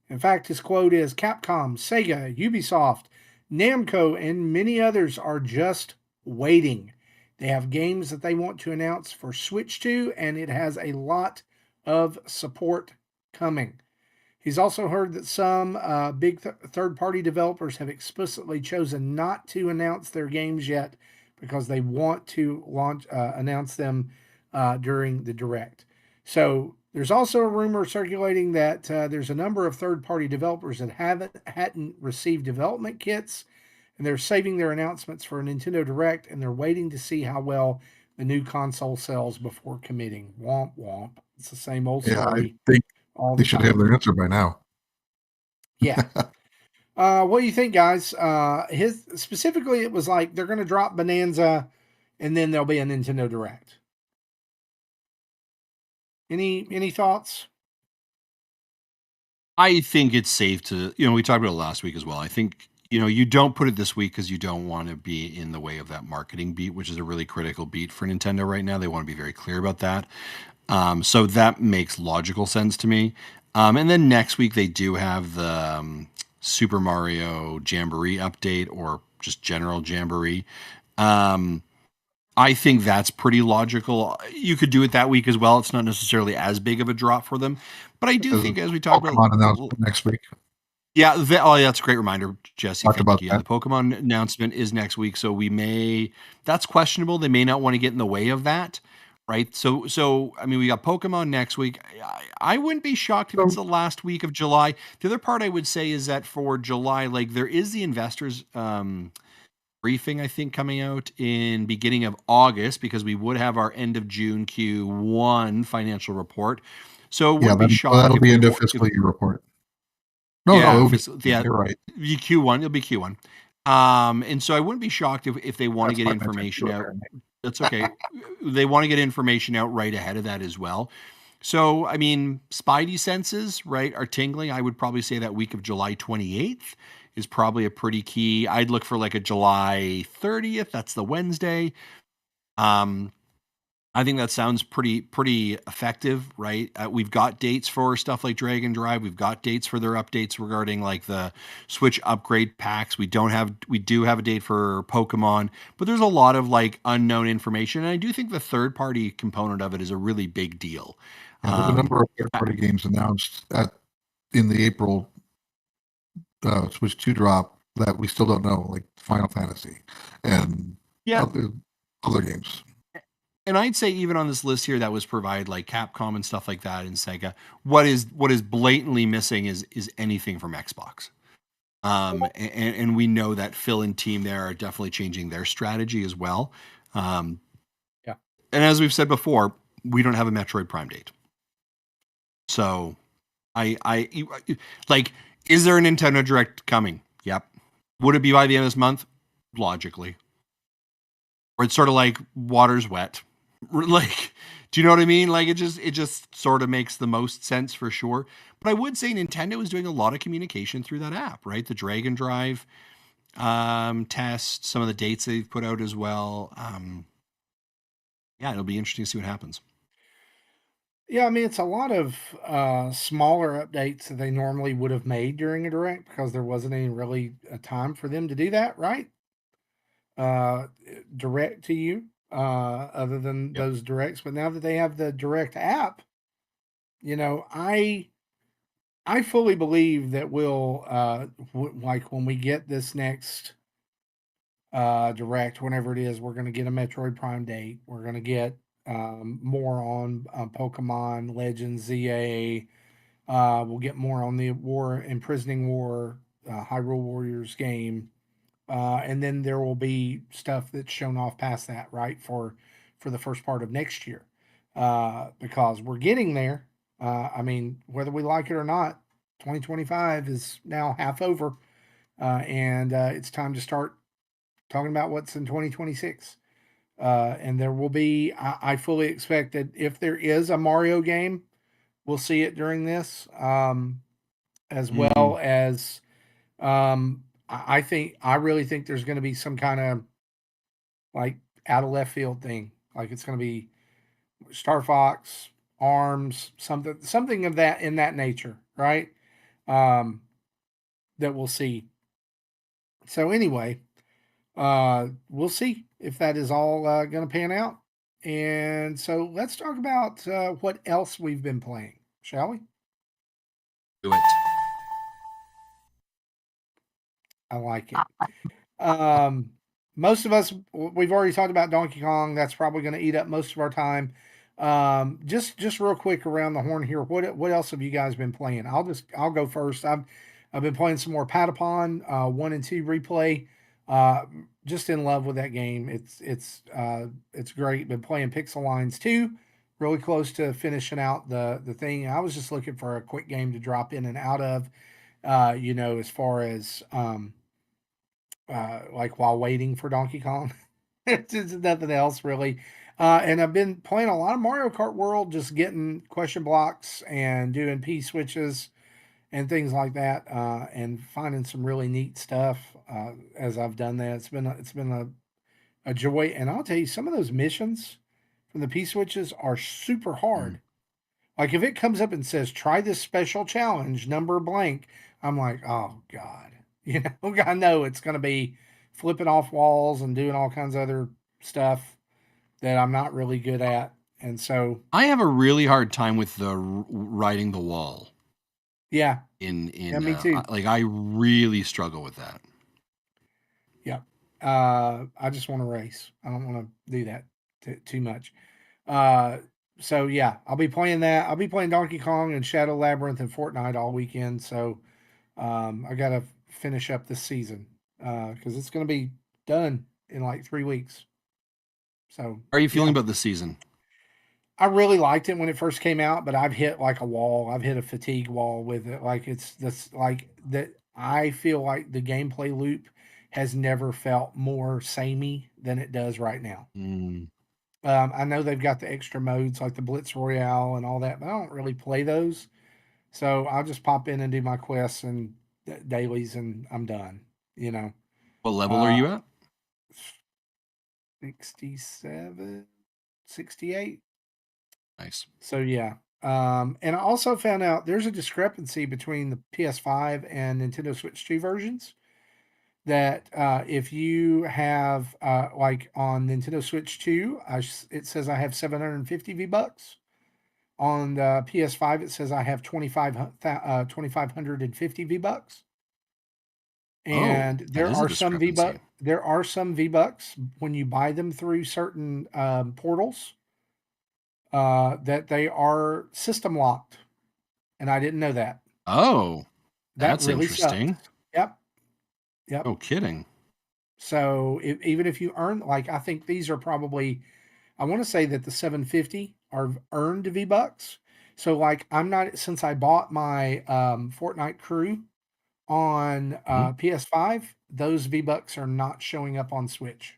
In fact, his quote is Capcom, Sega, Ubisoft, Namco, and many others are just waiting. They have games that they want to announce for Switch 2, and it has a lot of support coming. He's also heard that some big third-party developers have explicitly chosen not to announce their games yet because they want to announce them during the Direct. So there's also a rumor circulating that there's a number of third-party developers that hadn't received development kits, and they're saving their announcements for a Nintendo Direct, and they're waiting to see how well the new console sells before committing. Womp womp. It's the same old
Yeah, I
story
think
all
they
the
should have
time.
their answer by now.
Yeah. What do you think, guys? His specifically, it was like they're going to drop Bonanza, and then there'll be a Nintendo Direct. Any thoughts?
I think it's safe to, we talked about it last week as well. I think, you don't put it this week because you don't want to be in the way of that marketing beat, which is a really critical beat for Nintendo right now. They want to be very clear about that. So that makes logical sense to me. And then next week they do have the Super Mario Jamboree update, or just general Jamboree. I think that's pretty logical. You could do it that week as well. It's not necessarily as big of a drop for them, but I do
There's
think,
a
as we talked about,
Pokemon announcement next week.
yeah, that's a great reminder, Jesse.
Talked
Thank
about
you. Yeah,
that.
the Pokemon announcement is next week, so that's questionable. They may not want to get in the way of that, right? So I mean, we got Pokemon next week. I wouldn't be shocked if it's the last week of July. The other part I would say is that for July, like, there is the investors briefing, I think, coming out in beginning of August, because we would have our end of June Q1 financial report. So
Yeah,
wouldn't be shocked
that'll
if
be
we
end of
if
fiscal year report. No,
yeah,
it'll be,
yeah,
you're right.
Q1. It'll be Q1. And so I wouldn't be shocked if they want to
That's
get
why I mentioned
information
you
out.
apparently.
That's okay. They want to get information out right ahead of that as well. So, I mean, Spidey senses, right, are tingling. I would probably say that week of July 28th is probably a pretty key. I'd look for like a July 30th. That's the Wednesday. Um, I think that sounds pretty effective, right? We've got dates for stuff like Dragon Drive. We've got dates for their updates regarding like the Switch upgrade packs. We do have a date for Pokemon, but there's a lot of like unknown information, and I do think the third party component of it is a really big deal.
Yeah, there's a
Um,
number of third-party games announced in the April Switch 2 drop that we still don't know, like Final Fantasy and
yeah,
other games.
and I'd say even on this list here that was provided, like Capcom and stuff like that, and Sega, what is blatantly missing is anything from Xbox. And we know that Phil and team there are definitely changing their strategy as well. Um,
Yeah.
and as we've said before, we don't have a Metroid Prime date. So like, is there a Nintendo Direct coming? Yep. Would it be by the end of this month? Logically. Or it's sort of like water's wet. Like, do you know what I mean? Like, it just sort of makes the most sense for sure. But I would say Nintendo is doing a lot of communication through that app, right? The Dragon Drive test, some of the dates they've put out as well. Yeah, it'll be interesting to see what happens.
Yeah, I mean, it's a lot of smaller updates that they normally would have made during a direct because there wasn't any really a time for them to do that, right? Uh, direct to you, other than
Yep.
those directs. But now that they have the direct app, I fully believe that we'll like when we get this next direct, whenever it is, we're going to get a Metroid Prime date. We're going to get more on Pokemon Legends ZA. We'll get more on the War Imprisoning War Hyrule Warriors game, and then there will be stuff that's shown off past that, right, for the first part of next year, because we're getting there. I mean, whether we like it or not, 2025 is now half over, and it's time to start talking about what's in 2026. And there will be, I fully expect that if there is a Mario game, we'll see it during this, as
Mm-hmm.
well as I really think there's going to be some kind of like out of left field thing. Like it's going to be Star Fox, Arms, something of that in that nature, right? Um, that we'll see. So anyway, we'll see if that is all going to pan out. And so let's talk about what else we've been playing, shall we?
Do it.
I like it. Um, Most of us, we've already talked about Donkey Kong. That's probably going to eat up most of our time. Just real quick around the horn here. What else have you guys been playing? I'll go first. I've been playing some more Patapon 1 and 2 replay. Uh, just in love with that game. It's great. Been playing Pixel Lines 2. Really close to finishing out the thing. I was just looking for a quick game to drop in and out of, As far as like while waiting for Donkey Kong. It's just nothing else really. And I've been playing a lot of Mario Kart World, just getting question blocks and doing P switches and things like that, and finding some really neat stuff as I've done that. It's been a joy, and I'll tell you, some of those missions from the P switches are super
Mm.
hard. Like if it comes up and says try this special challenge number blank, I'm like, oh god, I know it's going to be flipping off walls and doing all kinds of other stuff that I'm not really good at, and so
I have a really hard time with the riding the wall
yeah, yeah,
in
me too.
like I really struggle with that.
Yeah, I just want to race. I don't want to do that too much. Uh, so yeah, I'll be playing that. I'll be playing Donkey Kong and Shadow Labyrinth and Fortnite all weekend. So I got to finish up this season because it's going to be done in like 3 weeks. So
How are you feeling
yeah,
about this season?
I really liked it when it first came out, but I've hit like a wall. I've hit a fatigue wall with it. Like it's this like that. I feel like the gameplay loop has never felt more samey than it does right now.
Mm.
I know they've got the extra modes like the Blitz Royale and all that, but I don't really play those. So I'll just pop in and do my quests and dailies, and I'm done. You know,
What level are
uh,
you at?
67, 68.
Nice.
So yeah. And I also found out there's a discrepancy between the PS5 and Nintendo Switch 2 versions. That if you have like on Nintendo Switch 2, it says I have 750 V bucks. On the PS5, it says I have 2,550 V bucks.
Oh,
And
that is a discrepancy.
there are some V bucks when you buy them through certain portals that they are system locked, and I didn't know that.
Oh,
That
that's
really sucks.
interesting.
Yep, yep.
No kidding.
So even if you earn, like, I think these are probably, I want to say that the 750 are earned V bucks. So like I'm not, since I bought my Fortnite crew on
Mhm.
PS5, those V bucks are not showing up on Switch,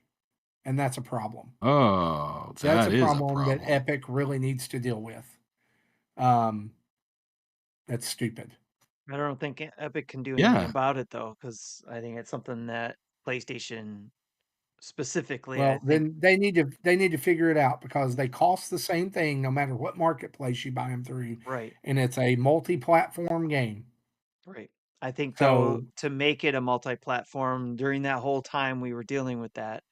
and that's a problem.
Oh,
That's
that
a
is a
problem that
problem.
Epic really needs to deal with. Um, that's stupid.
I don't think Epic can do anything
Yeah.
about it though, because I think it's something that PlayStation specifically, I
Well,
think,
then they need to figure it out because they cost the same thing no matter what marketplace you buy them through,
right,
and it's a multi-platform game.
right. I think though,
So,
to make it a multi-platform during that whole time we were dealing with that,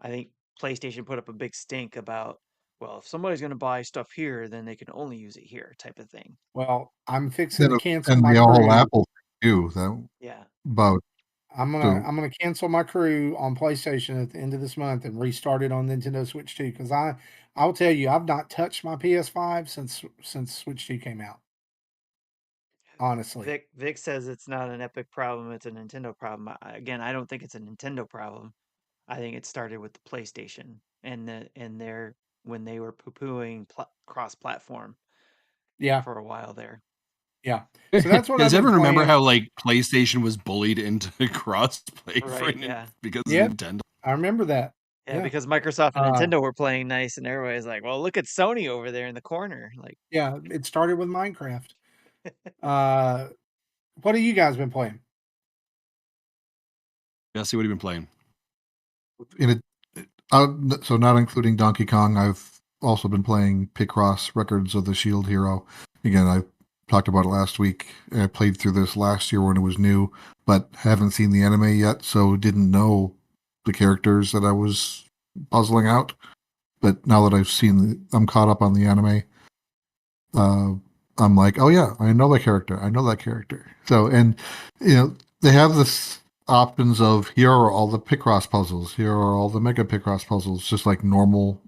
I think PlayStation put up a big stink about, well, if somebody's going to buy stuff here, then they can only use it here, type of thing.
well, I'm fixing
Then
to cancel
and
my
the whole
crew.
Apple too. That
Yeah.
about so
I'm gonna cancel my crew on PlayStation at the end of this month and restart it on Nintendo Switch 2 because I'll tell you I've not touched my PS5 since Switch 2 came out. Honestly,
Vic says it's not an Epic problem, it's a Nintendo problem. Again, I don't think it's a Nintendo problem. I think it started with the PlayStation and their when they were poo-pooing cross-platform
yeah,
for a while there.
yeah.
You
So that's what I've
guys
been
ever remember
playing.
how like PlayStation was bullied into crossplay
Right, yeah.
because of
Yep,
Nintendo?
I remember that.
Yeah,
Yeah,
because Microsoft and
uh,
Nintendo were playing nice and everybody's like, "Well, look at Sony over there in the corner." Like,
yeah. It started with Minecraft. Uh, what have you guys been playing?
Jesse, what have you been playing?
in it. So not including Donkey Kong, I've also been playing Picross Records of the Shield Hero. Again, I talked about it last week. I played through this last year when it was new, but haven't seen the anime yet, so didn't know the characters that I was puzzling out. But now that I'm caught up on the anime. Uh, I'm like, oh yeah, I know that character. I know that character. So, and they have this options of here are all the Picross puzzles. Here are all the Mega Picross puzzles, just like normal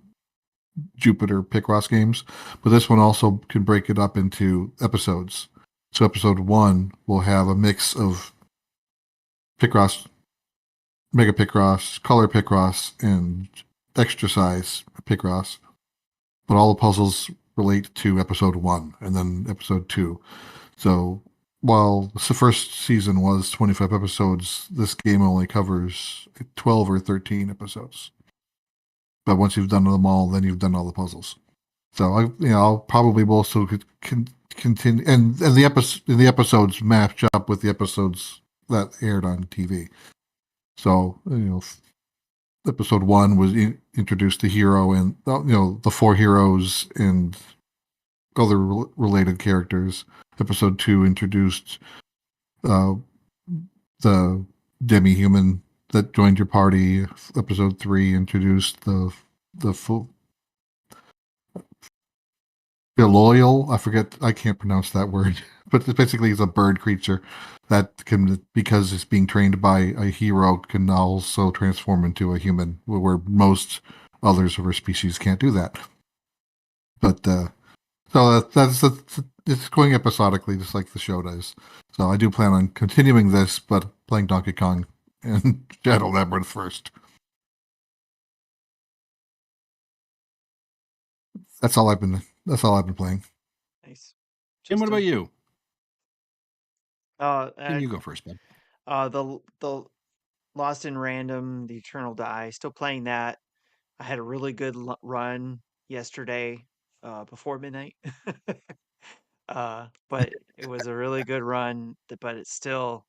Jupiter Picross games. But this one also can break it up into episodes. So episode one will have a mix of Picross, Mega Picross, Color Picross, and extra size Picross. But all the puzzles relate to episode one and then episode two. So while the first season was 25 episodes, this game only covers 12 or 13 episodes. But once you've done them all, then you've done all the puzzles. So I'll probably also continue, and the episodes match up with the episodes that aired on TV. So episode 1 was introduced the hero and the 4 heroes and other related characters. Episode 2 introduced uh, the demi-human that joined your party. Episode 3 introduced the full loyal. I can't pronounce that word, but it's basically it's a bird creature that can, because it's being trained by a hero, can also transform into a human, where most others of her species can't do that. But so it's going episodically, just like the show does. So I do plan on continuing this, but playing Donkey Kong and Shadow Labyrinth first. That's all I've been playing.
Nice.
Jim, what about
Justin?
you?
Uh,
Can
uh,
you go first, bud?
the Lost in Random, the Eternal Die. Still playing that. I had a really good run yesterday, before midnight. But it was a really good run, but it still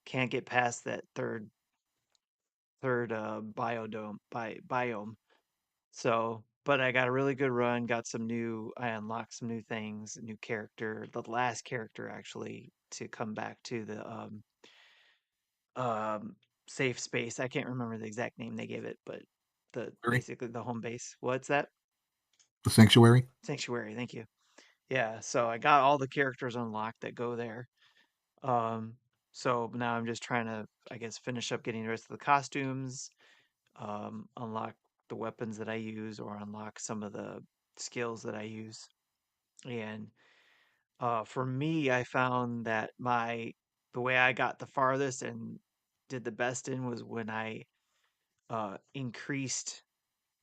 can't get past that third biome. So, but I got a really good run. I unlocked some new things, a new character, the last character actually to come back to the um safe space. I can't remember the exact name they gave it, but basically the home base. What's that?
The Sanctuary.
Sanctuary. Thank you. Yeah, so I got all the characters unlocked that go there. Um, so now I'm just trying to, I guess, finish up getting the rest of the costumes, unlock the weapons that I use, or unlock some of the skills that I use. And for me, I found that the way I got the farthest and did the best in was when I increased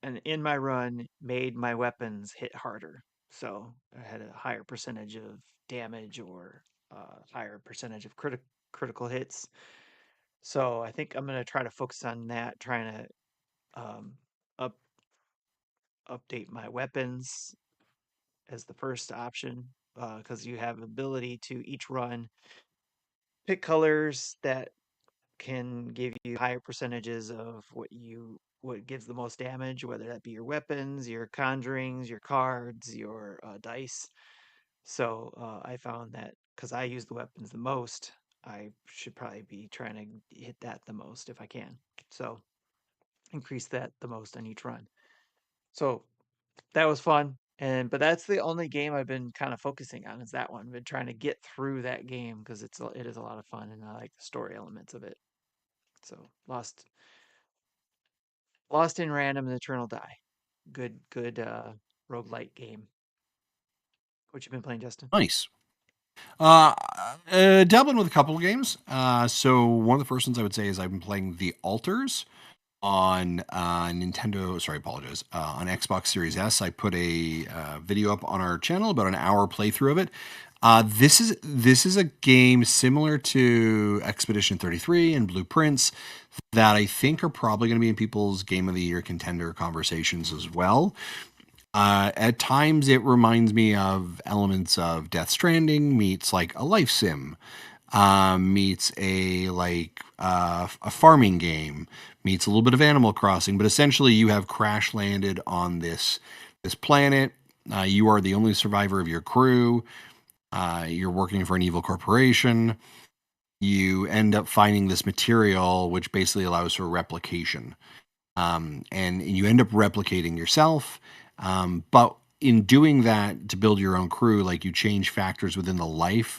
and in my run made my weapons hit harder. So I had a higher percentage of damage or higher percentage of critical hits. So I think I'm gonna try to focus on that, trying to um, up update my weapons as the first option, because you have ability to each run pick colors that can give you higher percentages of what gives the most damage, whether that be your weapons, your conjurings, your cards, your dice. So I found that because I use the weapons the most, I should probably be trying to hit that the most if I can. So increase that the most on each run. So that was fun. But that's the only game I've been kind of focusing on is that one. I've been trying to get through that game because it is a lot of fun and I like the story elements of it. So Lost in Random and Eternal Die. Good roguelite game. What you been playing, Justin?
Nice. Dabbling with a couple of games. So one of the first ones I would say is I've been playing The Alters on Nintendo. Sorry, I apologize. On Xbox Series S, I put a video up on our channel, about an hour playthrough of it. This is a game similar to Expedition 33 and Blueprints that I think are probably going to be in people's Game of the Year contender conversations as well. At times, it reminds me of elements of Death Stranding meets like a life sim, meets a farming game, meets a little bit of Animal Crossing. But essentially, you have crash landed on this planet. You are the only survivor of your crew. You're working for an evil corporation. You end up finding this material, which basically allows for replication. And you end up replicating yourself. But in doing that, to build your own crew, like you change factors within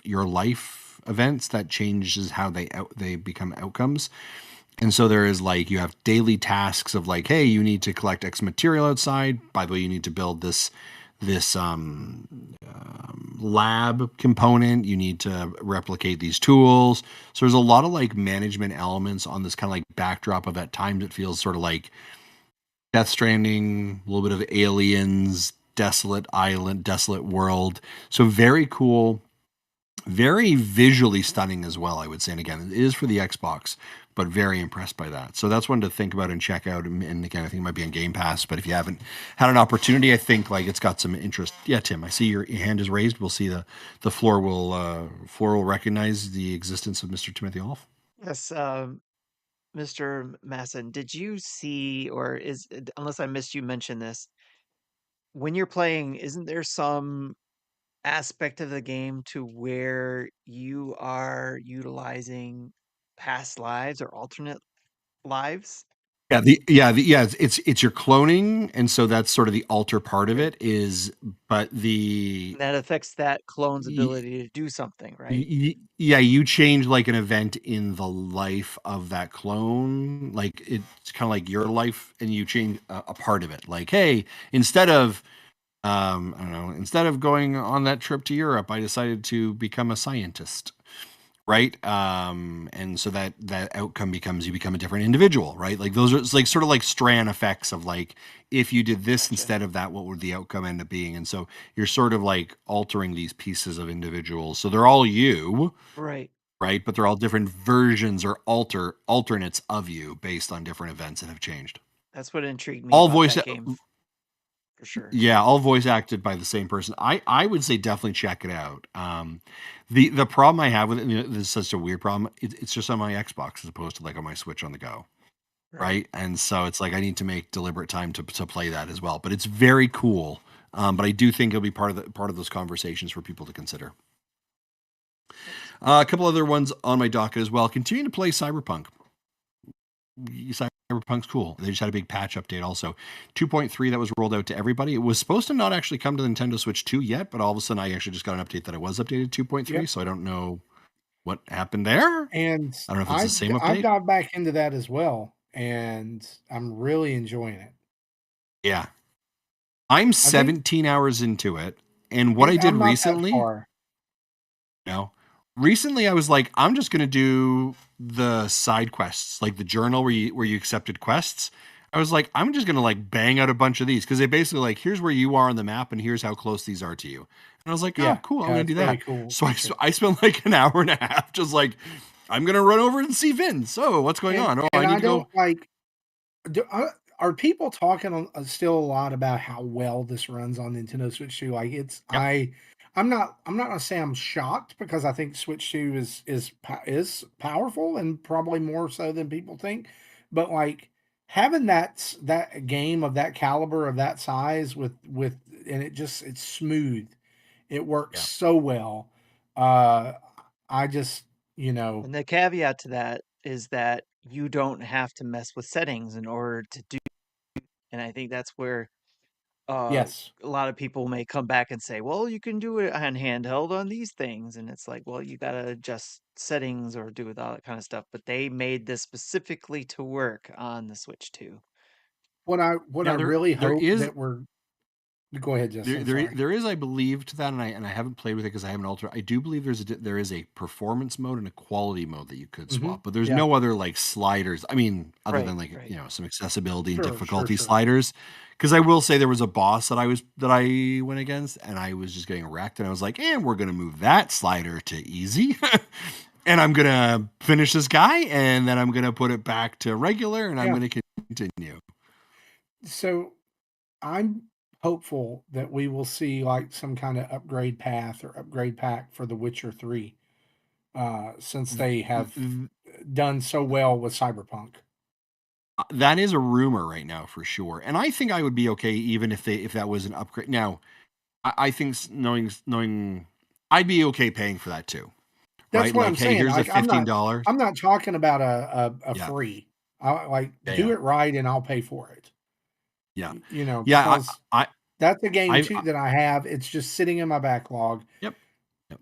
your life events that changes how they become outcomes. And so there is like you have daily tasks of like, hey, you need to collect X material outside. By the way, you need to build this lab component. You need to replicate these tools. So there's a lot of like management elements on this kind of like backdrop of at times it feels sort of like Death Stranding, a little bit of Aliens, desolate island, desolate world. So very cool. Very visually stunning as well, I would say. And again, it is for the Xbox, but very impressed by that. So that's one to think about and check out. And again, I think it might be on Game Pass, but if you haven't had an opportunity, I think like it's got some interest. Yeah, Tim, I see your hand is raised. We'll see the floor will recognize the existence of Mr. Timothy Off.
Yes, Mr. Masson, did you see, or unless I missed you mention this, when you're playing, isn't there some aspect of the game to where you are utilizing past lives or alternate lives?
It's your cloning, and so that's sort of the alter part of
Right.
it is, but the
And that affects that clone's ability to do something, right?
yeah, you change like an event in the life of that clone. Like it's kind of like your life, and you change a part of it. Like, hey, instead of I don't know, instead of going on that trip to Europe, I decided to become a scientist, right? And so that outcome becomes you become a different individual, right? Like those are it's like sort of like strand effects of like if you did this
Gotcha.
instead of that, what would the outcome end up being? And so you're sort of like altering these pieces of individuals. So they're all you,
Right.
right? But they're all different versions or alternates of you based on different events that have changed.
That's what intrigued me
All
about
voice
that game, for sure.
Yeah, all voice acted by the same person. I would say definitely check it out. The problem I have with it, this is such a weird problem. It's just on my Xbox as opposed to like on my Switch on the go,
Right.
right? And so it's like I need to make deliberate time to play that as well. But it's very cool. But I do think it'll be part of those conversations for people to consider. A couple other ones on my docket as well. Continue to play Cyberpunk. Cyberpunk's cool. They just had a big patch update also. 2.3 that was rolled out to everybody. It was supposed to not actually come to the Nintendo Switch 2 yet, but all of a sudden I actually just got an update that it was updated 2.3,
Yep.
so I don't know what happened there.
And
I don't know if it's the same
I've
update.
got back into that as well, and I'm really enjoying it.
Yeah. I'm 17 hours into it, and what I did
I'm not that
recently,
far.
recently I was like, I'm just going to do the side quests, like the journal where you accepted quests. I was like, I'm just going to like bang out a bunch of these because they basically like, here's where you are on the map and here's how close these are to you. And I was like, oh, cool, I'm going to
it's
do
really
that.
cool.
So I spent like an hour and a half just like, I'm going to run over and see Vince. So what's going on? Oh, I
And
need
I
to go.
don't like. Are people talking still a lot about how well this runs on Nintendo Switch 2? Like
Yep.
I'm not gonna say I'm shocked because I think Switch 2 is powerful and probably more so than people think. But like having that game of that caliber of that size with and it's smooth. It works
Yeah.
so well. I just
And the caveat to that is that you don't have to mess with settings in order to do. And I think that's where
yes.
a lot of people may come back and say, well, you can do it on handheld on these things. And it's like, well, you got to adjust settings or do with all that kind of stuff. But they made this specifically to work on the Switch 2.
What I
Now
really
there
hope
is
that we're go ahead, Justin. I'm sorry.
there is, I believe, to that, and I haven't played with it because I haven't altered. I do believe there is a performance mode and a quality mode that you could swap, but there's
Yeah.
no other like sliders. I mean, other
Right,
than like
right.
some accessibility and
Sure,
difficulty
sure.
sliders. Because I will say there was a boss that I went against, and I was just getting wrecked, and I was like, and we're gonna move that slider to easy. And I'm gonna finish this guy, and then I'm gonna put it back to regular, and I'm
Yeah.
gonna continue.
So I'm hopeful that we will see like some kind of upgrade path or upgrade pack for The Witcher 3, since they have done so well with Cyberpunk.
That is a rumor right now for sure, and I think I would be okay even if that was an upgrade. Now, I think knowing I'd be okay paying for that too,
That's
right?
what
Like,
I'm
hey,
saying.
here's a
Like
$15.
I'm not talking about a
Yeah,
free. I like do
yeah,
it right and I'll pay for it.
yeah, yeah.
Because
I,
that's a game
I've,
too that I have. It's just sitting in my backlog.
yep, yep.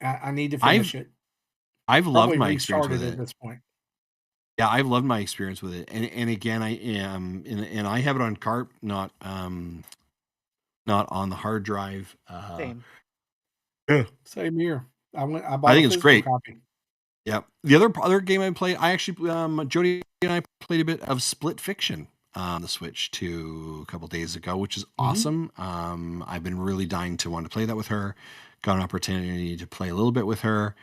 I need to finish it.
I've loved
Probably
my experience
restarted
with
at
it.
this point.
Yeah, I've loved my experience with it, and again, I am, and I have it on Kart, not on the hard drive.
Same.
Yeah.
Same here. I
I
bought a
think it's
physical
great.
copy.
Yeah. The other game I played, I actually Jody and I played a bit of Split Fiction. the Switch 2 a couple days ago, which is
Mhm.
awesome. I've been really dying to want to play that with her. Got an opportunity to play a little bit with her.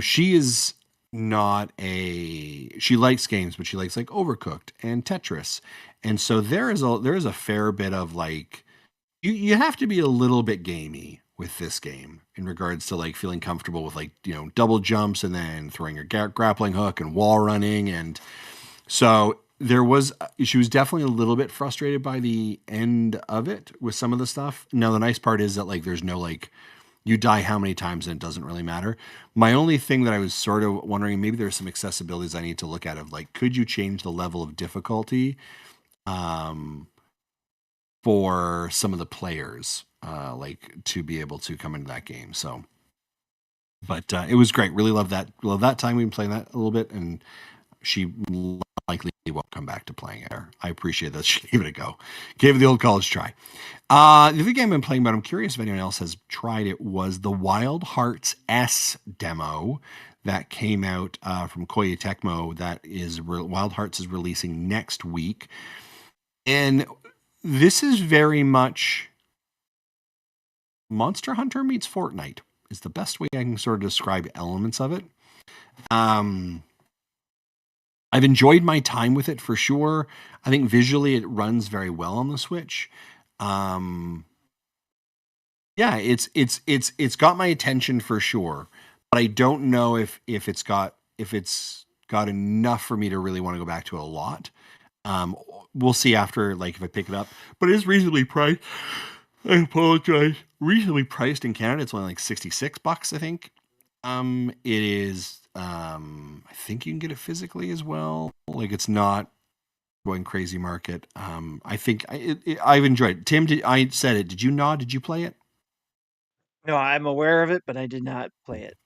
She is not she likes games, but she likes like Overcooked and Tetris. And so there is a fair bit of like you have to be a little bit gamey with this game in regards to like feeling comfortable with like, double jumps and then throwing your grappling hook and wall running. And so she was definitely a little bit frustrated by the end of it with some of the stuff. Now, the nice part is that like, there's no like, you die how many times and it doesn't really matter. My only thing that I was sort of wondering, maybe there's some accessibilities I need to look at of like, could you change the level of difficulty for some of the players, like to be able to come into that game? So, but it was great. Really love that. Love that time we've been playing that a little bit, and she likely won't come back to playing it. I appreciate that she gave it a go, gave it the old college try. The other game I've been playing, but I'm curious if anyone else has tried it, was the Wild Hearts S demo that came out from Koei Tecmo. Wild Hearts is releasing next week, and this is very much Monster Hunter meets Fortnite. Is the best way I can sort of describe elements of it. I've enjoyed my time with it for sure. I think visually it runs very well on the Switch. Yeah, it's got my attention for sure, but I don't know if it's got enough for me to really want to go back to it a lot. We'll see after, like, if I pick it up, but it is reasonably priced. I apologize. Reasonably priced in Canada. It's only like $66, I think. It is. I think you can get it physically as well. Like, it's not going crazy market. I think I've enjoyed it. Tim, I said it. Did you nod? Did you play it?
No, I'm aware of it, but I did not play it.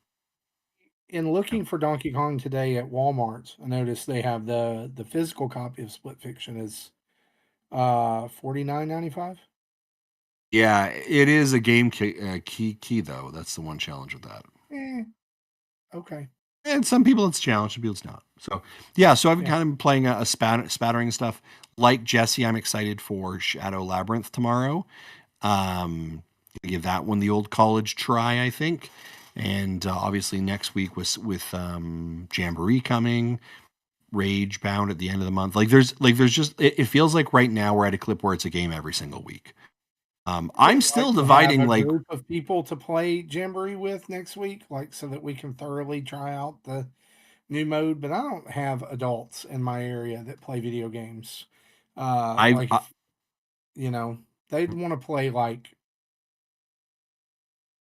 In looking for Donkey Kong today at Walmart, I noticed they have the physical copy of Split Fiction is $49.95.
Yeah, it is a game key though. That's the one challenge with that.
Okay.
And some people it's challenged, some people it's not. So yeah, so I've
Yeah.
kind of been playing a spattering stuff. Like Jesse, I'm excited for Shadow Labyrinth tomorrow. Give that one the old college try, I think. And obviously next week with Jamboree coming, Rage Bound at the end of the month. There's just it feels like right now we're at a clip where it's a game every single week. I'm still dividing
have a
like
group of people to play Jamboree with next week, like so that we can thoroughly try out the new mode. But I don't have adults in my area that play video games.
I've
Like if they'd want to play like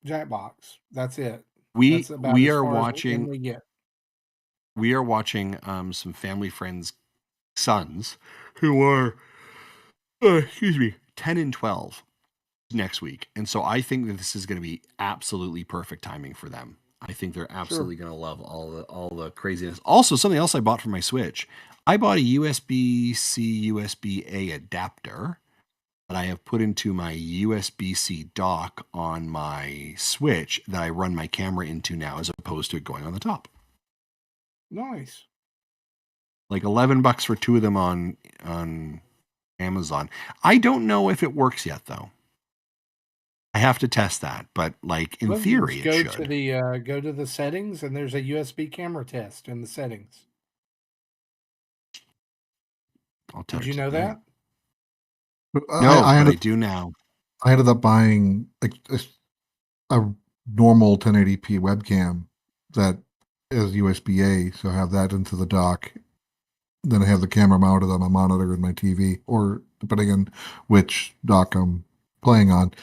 Jackbox. That's it. That's about
we
as
are
far as
watching
we get.
some family friends' sons who are excuse me 10 and 12 next week, and so I think that this is going to be absolutely perfect timing for them. I think they're absolutely going to love all the craziness. Also, something else I bought for my Switch, I bought a USB-C USB-A adapter that I have put into my USB-C dock on my Switch that I run my camera into now, as opposed to it going on the top.
Nice.
Like $11 for two of them on Amazon. I don't know if it works yet though. I have to test that, but like in theory,
go
it should.
to go to the settings, and there's a USB camera test in the settings. Did you know that?
No,
I
but I
ended,
do now.
I ended up buying a normal 1080p webcam that is USB-A, so I have that into the dock. Then I have the camera mounted on my monitor and my TV, or depending on which dock I'm playing on.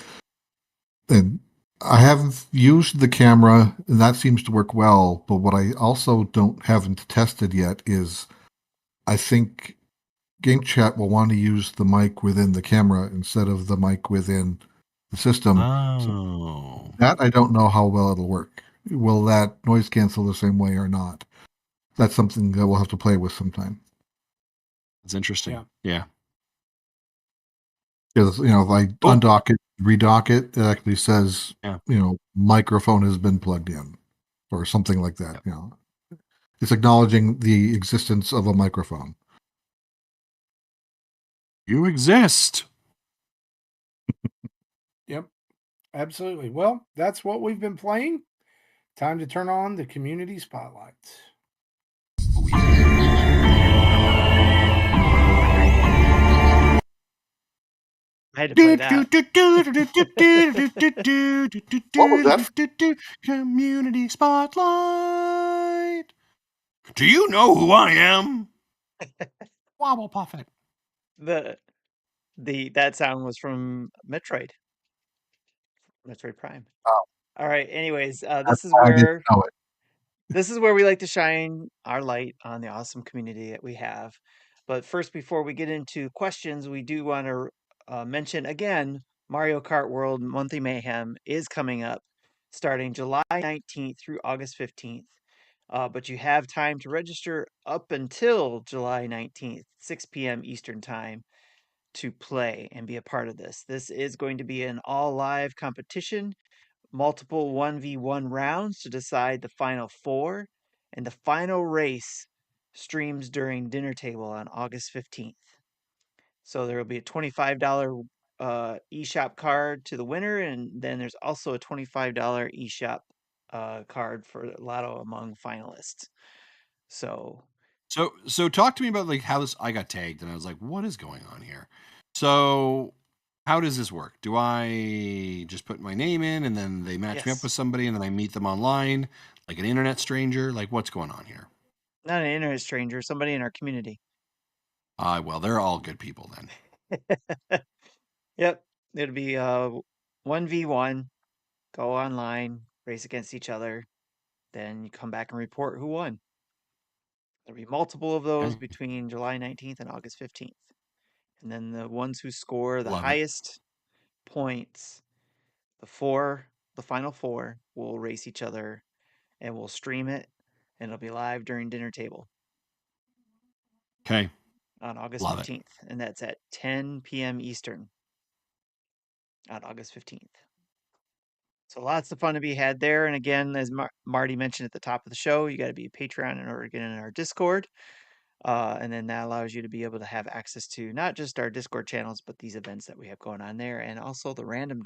And I have used the camera, and that seems to work well. But what I also haven't tested yet is, I think Game Chat will want to use the mic within the camera instead of the mic within the system. So
Oh,
that I don't know how well it'll work. Will that noise cancel the same way or not? That's something that we'll have to play with sometime.
that's interesting. Yeah.
Because if I undock it, redock it, it actually says microphone has been plugged in, or something like that. It's acknowledging the existence of a microphone.
You exist.
Yep, absolutely. Well, that's what we've been playing. Time to turn on the community spotlight.
I had to play that.
What was that?
Community spotlight. Do you know who I am? Wobble Puffet.
The that sound was from Metroid Prime.
Oh,
All right. Anyways,
that's why I didn't know it.
this is where we like to shine our light on the awesome community that we have. But first, before we get into questions, we do want to mention again Mario Kart World Monthly Mayhem is coming up starting July 19th through August 15th. But you have time to register up until July 19th, 6 p.m. Eastern Time to play and be a part of this. This is going to be an all live competition, multiple 1v1 rounds to decide the final four, and the final race streams during dinner table on August 15th. So there will be a $25 eShop card to the winner, and then there's also a $25 eShop card for Lotto among finalists. So
So talk to me about like how this. I got tagged and I was like, what is going on here? So how does this work? Do I just put my name in and then they match me up
yes,
with somebody and then I meet them online like an internet stranger? Like what's going on here?
not an internet stranger, somebody in our community.
Well, they're all good people then.
Yep, it'll be 1v1, go online, race against each other, then you come back and report who won. There'll be multiple of those
Okay.
between July 19th and August 15th. And then the ones who score the
Love it.
highest points, the final four, will race each other and we'll stream it and it'll be live during dinner table
Okay.
on August
Love it.
15th. And that's at 10 p.m. Eastern on August 15th. So lots of fun to be had there. And again, as Marty mentioned at the top of the show, you got to be a Patreon in order to get in our Discord. And then that allows you to be able to have access to not just our Discord channels, but these events that we have going on there, and also the random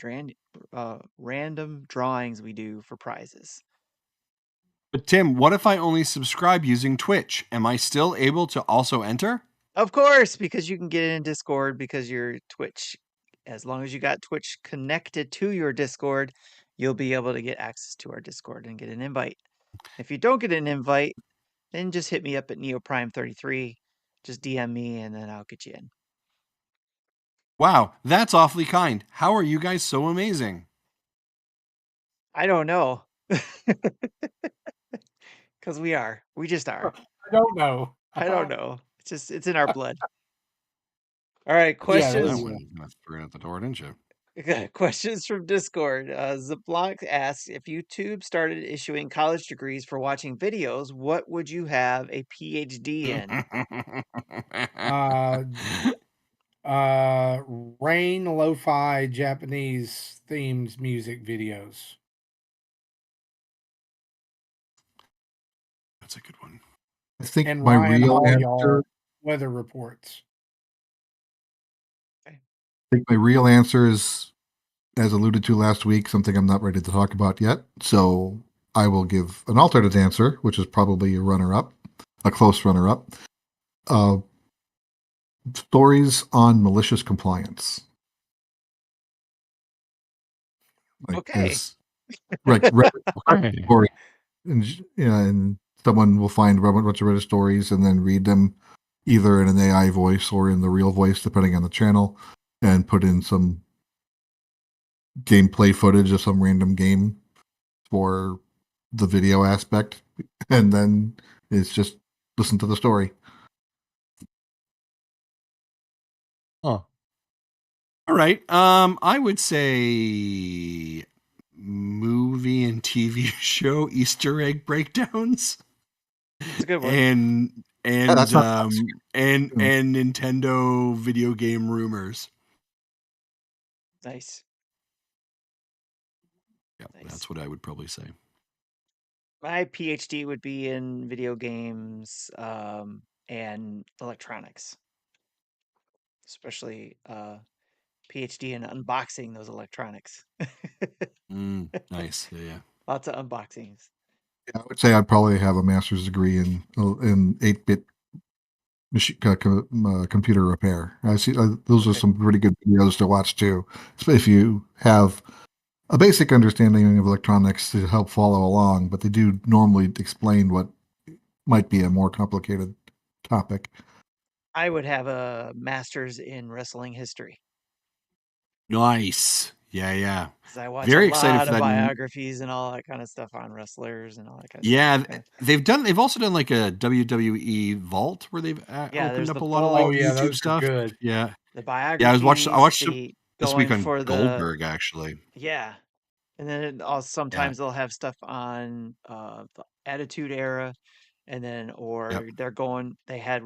drawings we do for prizes.
But Tim, what if I only subscribe using Twitch? Am I still able to also enter?
Of course, because you can get in Discord because your Twitch, as long as you got Twitch connected to your Discord, you'll be able to get access to our Discord and get an invite. If you don't get an invite, then just hit me up at NeoPrime33. Just DM me and then I'll get you in.
Wow, that's awfully kind. How are you guys so amazing?
I don't know. Because we are. We just are.
I don't know.
I don't know. It's in our blood. All right,
Yeah,
That
questions.
one kind of threw it at the door, didn't you?
Questions from Discord. Zablanc asks, if YouTube started issuing college degrees for watching videos, what would you have a PhD in?
uh, rain lo-fi Japanese themed music videos.
That's a good one.
I think
And
my
Ryan
real
Hall,
answer.
y'all, weather reports.
I think my real answer is, as alluded to last week, something I'm not ready to talk about yet. So I will give an alternate answer, which is probably a runner-up, a close runner-up. Stories on malicious compliance. Like
Okay.
Reddit
Okay.
story, and and someone will find a bunch of Reddit stories and then read them either in an AI voice or in the real voice, depending on the channel, and put in some gameplay footage of some random game for the video aspect, and then it's just listen to the story.
Huh. All right. I would say movie and TV show Easter egg breakdowns
It's a good one.
and
Yeah, that's not
and Nintendo video game rumors.
Nice.
Yeah,
Nice.
that's what I would probably say.
My PhD would be in video games and electronics. especially PhD in unboxing those electronics.
Nice. Yeah.
Lots of unboxings.
I would say I'd probably have a master's degree in 8-bit computer repair. I see those are
Okay.
some pretty good videos to watch too, especially if you have a basic understanding of electronics to help follow along. But they do normally explain what might be a more complicated topic.
I would have a master's in wrestling history
Nice. Yeah.
because I watch a
Very excited
lot
for
of
that.
biographies and all that kind of stuff on wrestlers and all that kind of stuff.
Yeah,
Kinda,
they've also done like a WWE Vault where they've
yeah,
opened
there's
up
the
a lot of like
Oh
vault,
yeah,
YouTube
those are
stuff.
good.
Yeah.
the
Yeah, I
biographies,
watched
the
this week
going
on
for the
Goldberg actually.
yeah, and then also
Yeah.
sometimes they'll have stuff on the Attitude Era, and then
Yep.
or they're going they had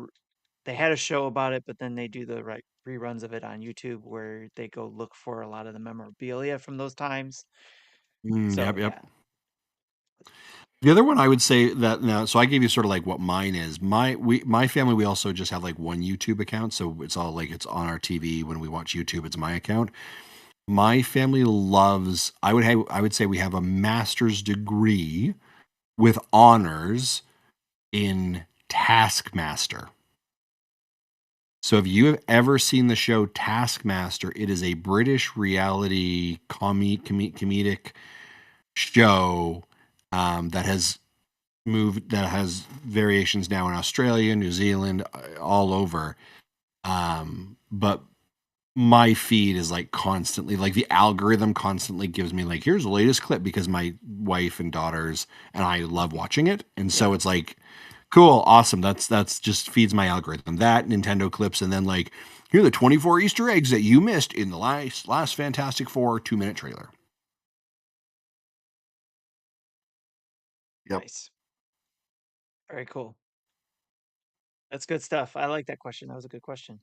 a show about it, but then they do the right reruns of it on YouTube where they go look for a lot of the memorabilia from those times. So
Yep.
yeah,
The other one I would say that now, so I gave you sort of like what mine is. My family, we also just have like one YouTube account, so it's all like it's on our TV when we watch YouTube. It's my account. My family loves. I would say we have a master's degree with honors in Taskmaster. So if you have ever seen the show Taskmaster, it is a British reality comedic show that has variations now in Australia, New Zealand, all over. But my feed is like constantly like the algorithm constantly gives me like here's the latest clip because my wife and daughters and I love watching it, and so
yeah,
it's like cool, awesome. That's just feeds my algorithm that Nintendo clips, and then like here are the 24 Easter eggs that you missed in the last Fantastic Four 2-minute trailer.
Yep.
nice, very cool. That's good stuff. I like that question. That was a good question.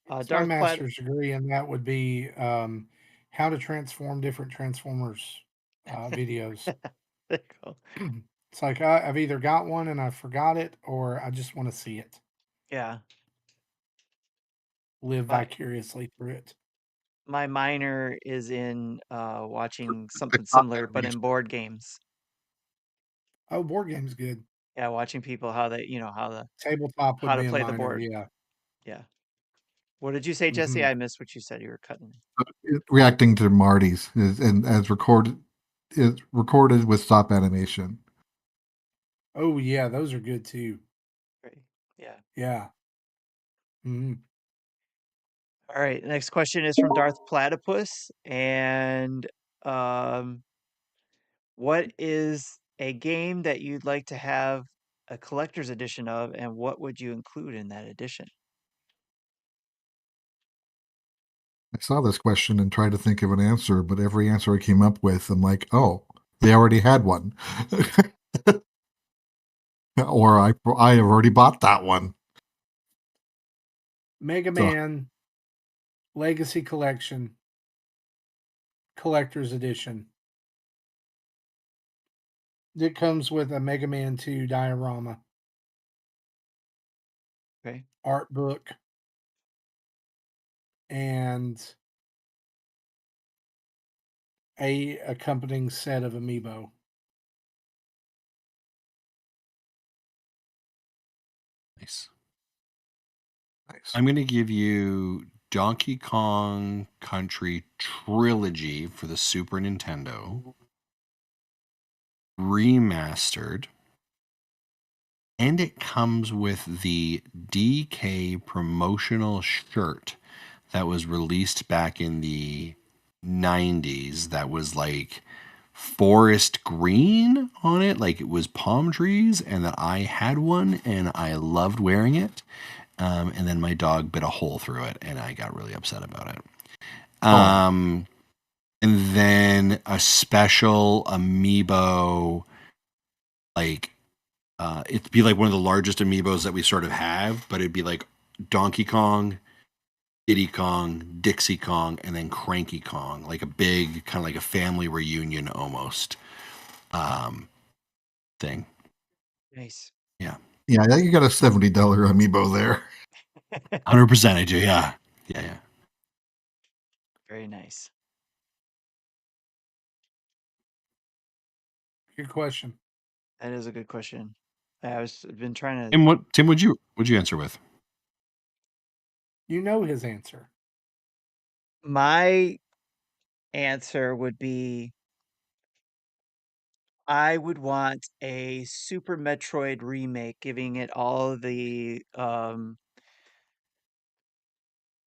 It's my
Darth Platt.
master's degree, and that would be how to transform different Transformers videos.
There you go.
It's like I've either got one and I forgot it, or I just want to see it,
Yeah,
live
my
vicariously through it.
my minor is in watching something
Top
similar, but in
animation.
board games.
Oh, board game's good.
Yeah, watching people how they,
Tabletop would
how to
be a
play the
minor,
board.
yeah.
Yeah. What did you say, Jesse?
Hmm.
I missed what you said. You were cutting.
Reacting to Marty's and as recorded with stop animation.
Oh yeah, those are good too.
Right. Yeah.
Yeah. Hmm.
All right. Next question is from Darth Platypus. And um, what is a game that you'd like to have a collector's edition of, and what would you include in that edition?
I saw this question and tried to think of an answer, but every answer I came up with, I'm like, oh, they already had one, or I have already bought that one.
Mega
So
Man Legacy Collection Collector's Edition. It comes with a Mega Man 2 diorama,
Okay.
art book, and a accompanying set of amiibo.
Nice.
nice.
I'm going to give you Donkey Kong Country Trilogy for the Super Nintendo, remastered, and it comes with the DK promotional shirt that was released back in the 90s that was like forest green on it, like it was palm trees, and that I had one and I loved wearing it. And then my dog bit a hole through it, and I got really upset about it.
Oh,
And then a special amiibo, like it'd be like one of the largest amiibos that we sort of have, but it'd be like Donkey Kong, Diddy Kong, Dixie Kong, and then Cranky Kong, like a big kind of like a family reunion almost thing.
Nice.
Yeah,
yeah, you got a $70 amiibo there.
100%. I do. Yeah, Yeah.
Very nice.
Good question.
That is a good question. I've been trying to.
Tim, would you answer with?
You know his answer.
My answer would be I would want a Super Metroid remake, giving it all the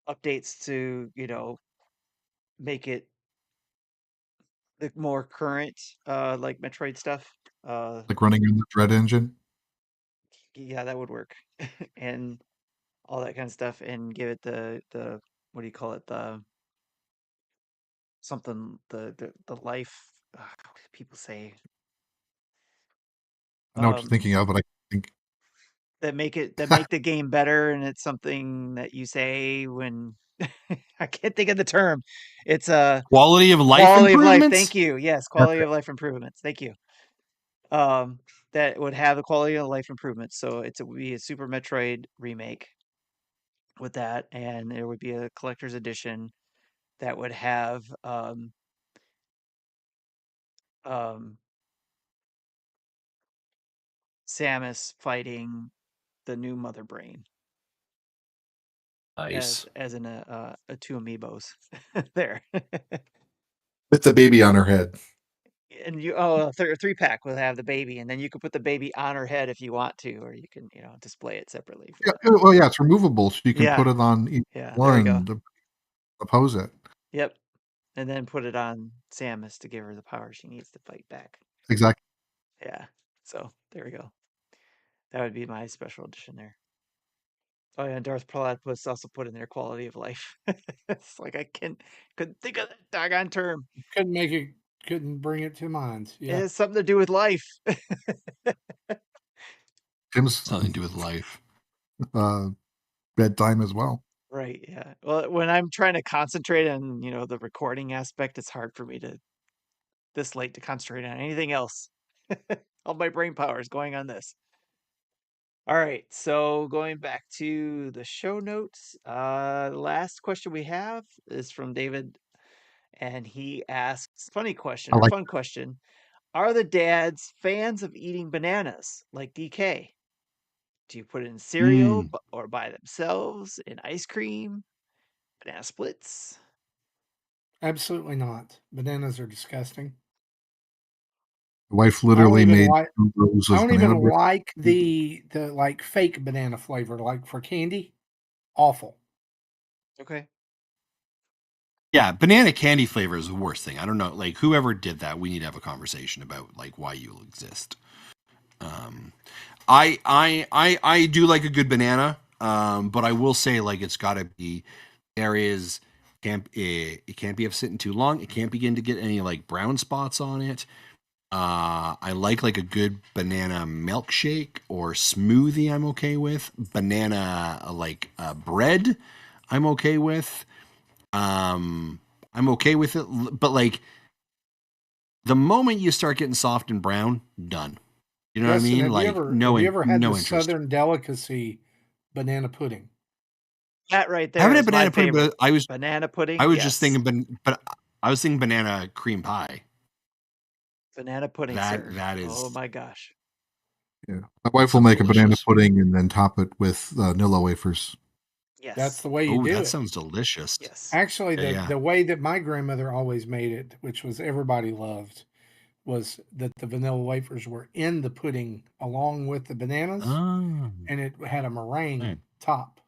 updates to, make it the more current, like Metroid stuff.
Like running in the Dread engine.
Yeah, that would work, and all that kind of stuff, and give it the what do you call it? The something the life. What do people say?
I know what you're
Um,
thinking of, but I think
that make the game better, and it's something that you say when I can't think of the term. It's a
Quality of life
quality of life.
improvements.
Thank you. Yes, quality of life improvements. Thank you. That would have the quality of life improvements. So would be a Super Metroid remake with that, and there would be a collector's edition that would have um, Samus fighting the new Mother Brain
Nice.
as in a two amiibos there.
with the baby on her head.
And a 3-pack will have the baby, and then you can put the baby on her head if you want to, or you can display it separately for
Yeah,
that.
well, yeah, it's removable, so you can
Yeah,
put it on each
yeah, there you go.
one to oppose it.
Yep, and then put it on Samus to give her the power she needs to fight back.
Exactly.
Yeah, so there we go. That would be my special edition there. Oh yeah, and Darth Platypus also put in their quality of life. It's like I couldn't think of that doggone term.
Couldn't bring it to mind.
It
Yeah.
has something to do with life.
Tim's
Something to do with life.
bedtime as well.
Right, yeah. Well, when I'm trying to concentrate on, the recording aspect, it's hard for me to this late to concentrate on anything else. All my brain power is going on this. All right, so going back to the show notes, the last question we have is from David, and he asks, funny question
I
or
like
fun question. Are the dads fans of eating bananas like DK? Do you put it in cereal
Mm.
or by themselves in ice cream, banana splits?
Absolutely not. Bananas are disgusting.
the wife
I don't
literally
even
made
like
2 rows
I
of
don't
banana
even
bread.
like the like fake banana flavor, like for candy. Awful.
Okay.
Yeah, banana candy flavor is the worst thing. I don't know, like whoever did that, we need to have a conversation about like why you exist. Um, I do like a good banana, but I will say like it's got to be areas it can't be sitting too long. It can't begin to get any like brown spots on it. I like a good banana milkshake or smoothie. I'm okay with banana bread. I'm okay with. I'm okay with it, but like the moment you start getting soft and brown, done. You know what I
Justin,
mean?
have you
Like
ever have you ever had the
no interest.
southern delicacy banana pudding?
That right
I
there
haven't had
is my
banana pudding,
favorite.
but
Banana
I
pudding,
was just
yes.
thinking, but I was thinking banana cream pie.
Banana pudding, sir.
That
Oh
is
my gosh.
Yeah, my wife will
sounds
make a banana
delicious.
pudding and then top it with Nilla wafers.
That's
Yes.
the way you
Oh,
do
that
it.
sounds delicious.
Yes.
Actually,
Yeah, yeah.
the way that my grandmother always made it, which was everybody loved, was that the vanilla wafers were in the pudding along with the bananas,
Oh,
and it had a meringue
right.
top.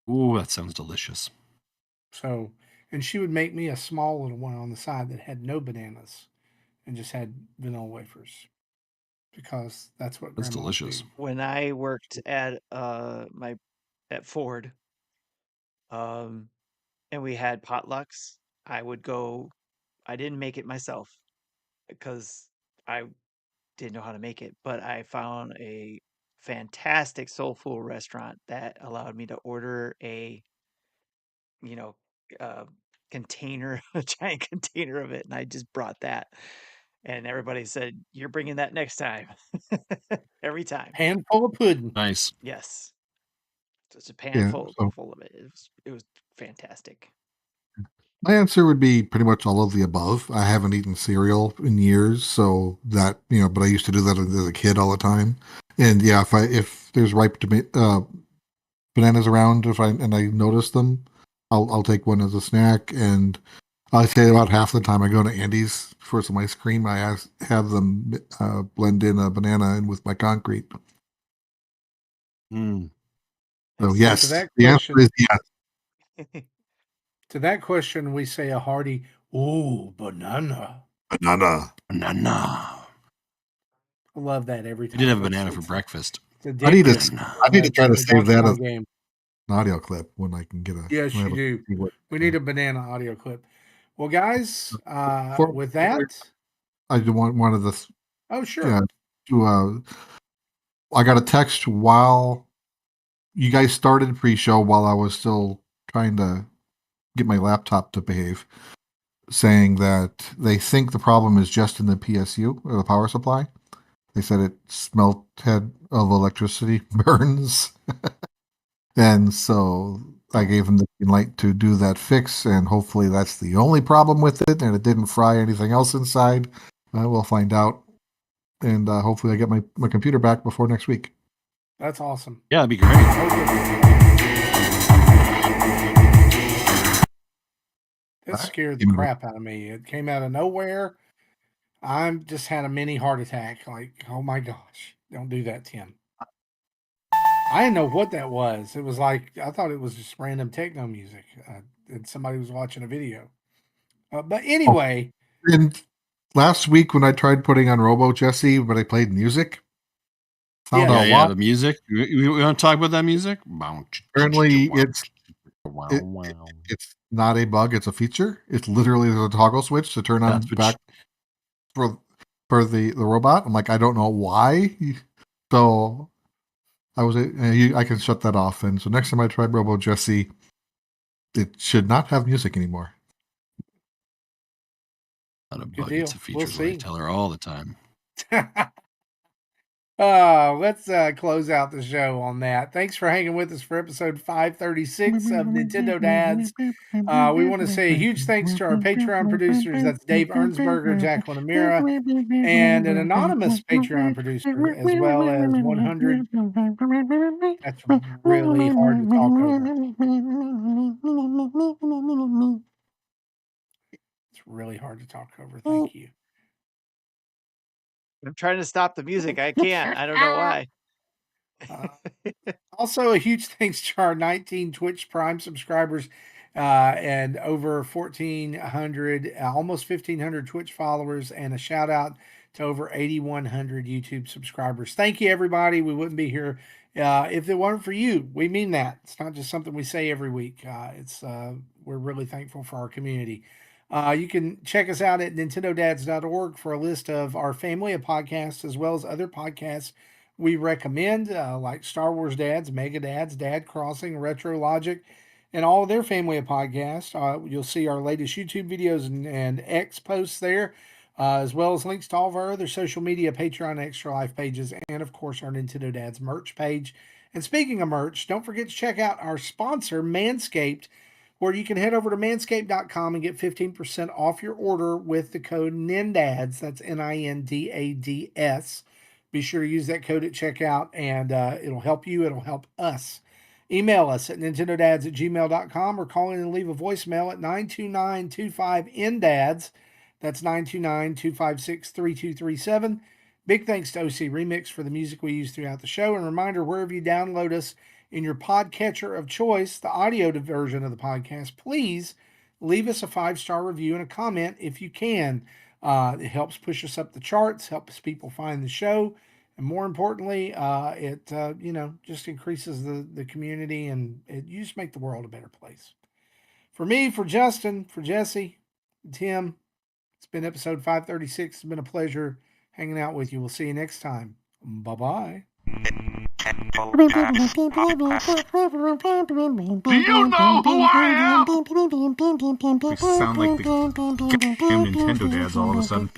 Ooh, that sounds delicious.
So, and she would make me a small little one on the side that had no bananas and just had vanilla wafers because that's what
That's
grandmas do.
delicious.
When I worked at Ford, um, and we had potlucks, I would go. I didn't make it myself because I didn't know how to make it, but I found a fantastic soul food restaurant that allowed me to order you know, uh, container, a giant container of it, and I just brought that. And everybody said, "You're bringing that next time." Every time.
Handful of pudding.
Nice.
Yes. It's a pan
Yeah.
full of it. It was fantastic.
My answer would be pretty much all of the above. I haven't eaten cereal in years, so that but I used to do that as a kid all the time. And yeah, if there's bananas around, if I notice them, I'll take one as a snack. And I say about half the time I go to Andy's for some ice cream, have them blend in a banana in with my concrete.
Mm.
So
To
yes,
that
the answer
question,
is yes.
to that question, we say a hearty, "Ooh, banana."
Banana.
Banana.
I love that every
I
time.
did have a
It's-
banana for
it's
breakfast.
It's
I need to
addictive.
I need to
Like
try to
the
save
Donkey
that
Kong
as
game.
an audio clip when I can get a.
Yes,
when I
you
have a
do.
keyword.
We need a banana audio clip. Well, guys,
For-
with that,
I do want one of the
oh sure,
to I got a text while you guys started pre-show while I was still trying to get my laptop to behave, saying that they think the problem is just in the PSU or the power supply. They said it smelt head of electricity burns. And so I gave them the green light to do that fix, and hopefully that's the only problem with it, and it didn't fry anything else inside. We'll find out, and hopefully I get my computer back before next week.
that's awesome.
Yeah, that'd be great.
That scared the crap out of me. It came out of nowhere. I just had a mini heart attack. Like, oh my gosh, don't do that, Tim. I didn't know what that was. It was like I thought it was just random techno music, and somebody was watching a video. But anyway,
And last week when I tried putting on Robo Jesse, but I played music, found
Yeah,
out
Yeah,
why.
the music. We want to talk about that music?
Apparently, it's not a bug; it's a feature. It's literally a toggle switch to turn on back for the robot. I'm like, I don't know why. So I can shut that off. And so next time I try Robo Jesse, it should not have music anymore.
Not a
good
bug.
deal.
It's a feature.
We'll
I
see.
tell her all the time.
Let's close out the show on that. Thanks for hanging with us for episode 536 of Nintendo Dads. We want to say a huge thanks to our Patreon producers. That's Dave Ernsberger, Jacqueline Amira, and an anonymous Patreon producer, as well as 100. That's really hard to talk over. It's really hard to talk over. Thank you.
I'm trying to stop the music. I can't. I don't know why.
Also, a huge thanks to our 19 Twitch Prime subscribers and over 1,400, almost 1,500 Twitch followers, and a shout out to over 8,100 YouTube subscribers. Thank you, everybody. We wouldn't be here if it weren't for you. We mean that. It's not just something we say every week. We're really thankful for our community. You can check us out at nintendodads.org for a list of our family of podcasts as well as other podcasts we recommend, like Star Wars Dads, Mega Dads, Dad Crossing, Retro Logic, and all of their family of podcasts. You'll see our latest YouTube videos and X posts there, as well as links to all of our other social media, Patreon, Extra Life pages, and of course our Nintendo Dads merch page. And speaking of merch, don't forget to check out our sponsor, Manscaped, where you can head over to manscaped.com and get 15% off your order with the code NINDADS. That's NINDADS. Be sure to use that code at checkout, and it'll help you. It'll help us. Email us at nintendodads@gmail.com or call in and leave a voicemail at 929-25-NDADS. That's 929-256-3237. Big thanks to OC Remix for the music we use throughout the show. And reminder, wherever you download us in your podcatcher of choice, the audio version of the podcast, please leave us a 5-star review and a comment if you can. It helps push us up the charts, helps people find the show, and more importantly, it just increases the community, and you just make the world a better place. For me, for Justin, for Jesse, Tim, it's been episode 536. It's been a pleasure hanging out with you. We'll see you next time. Bye bye.
Do you know who I am?
We sound like the goddamn Nintendo dads all of a sudden.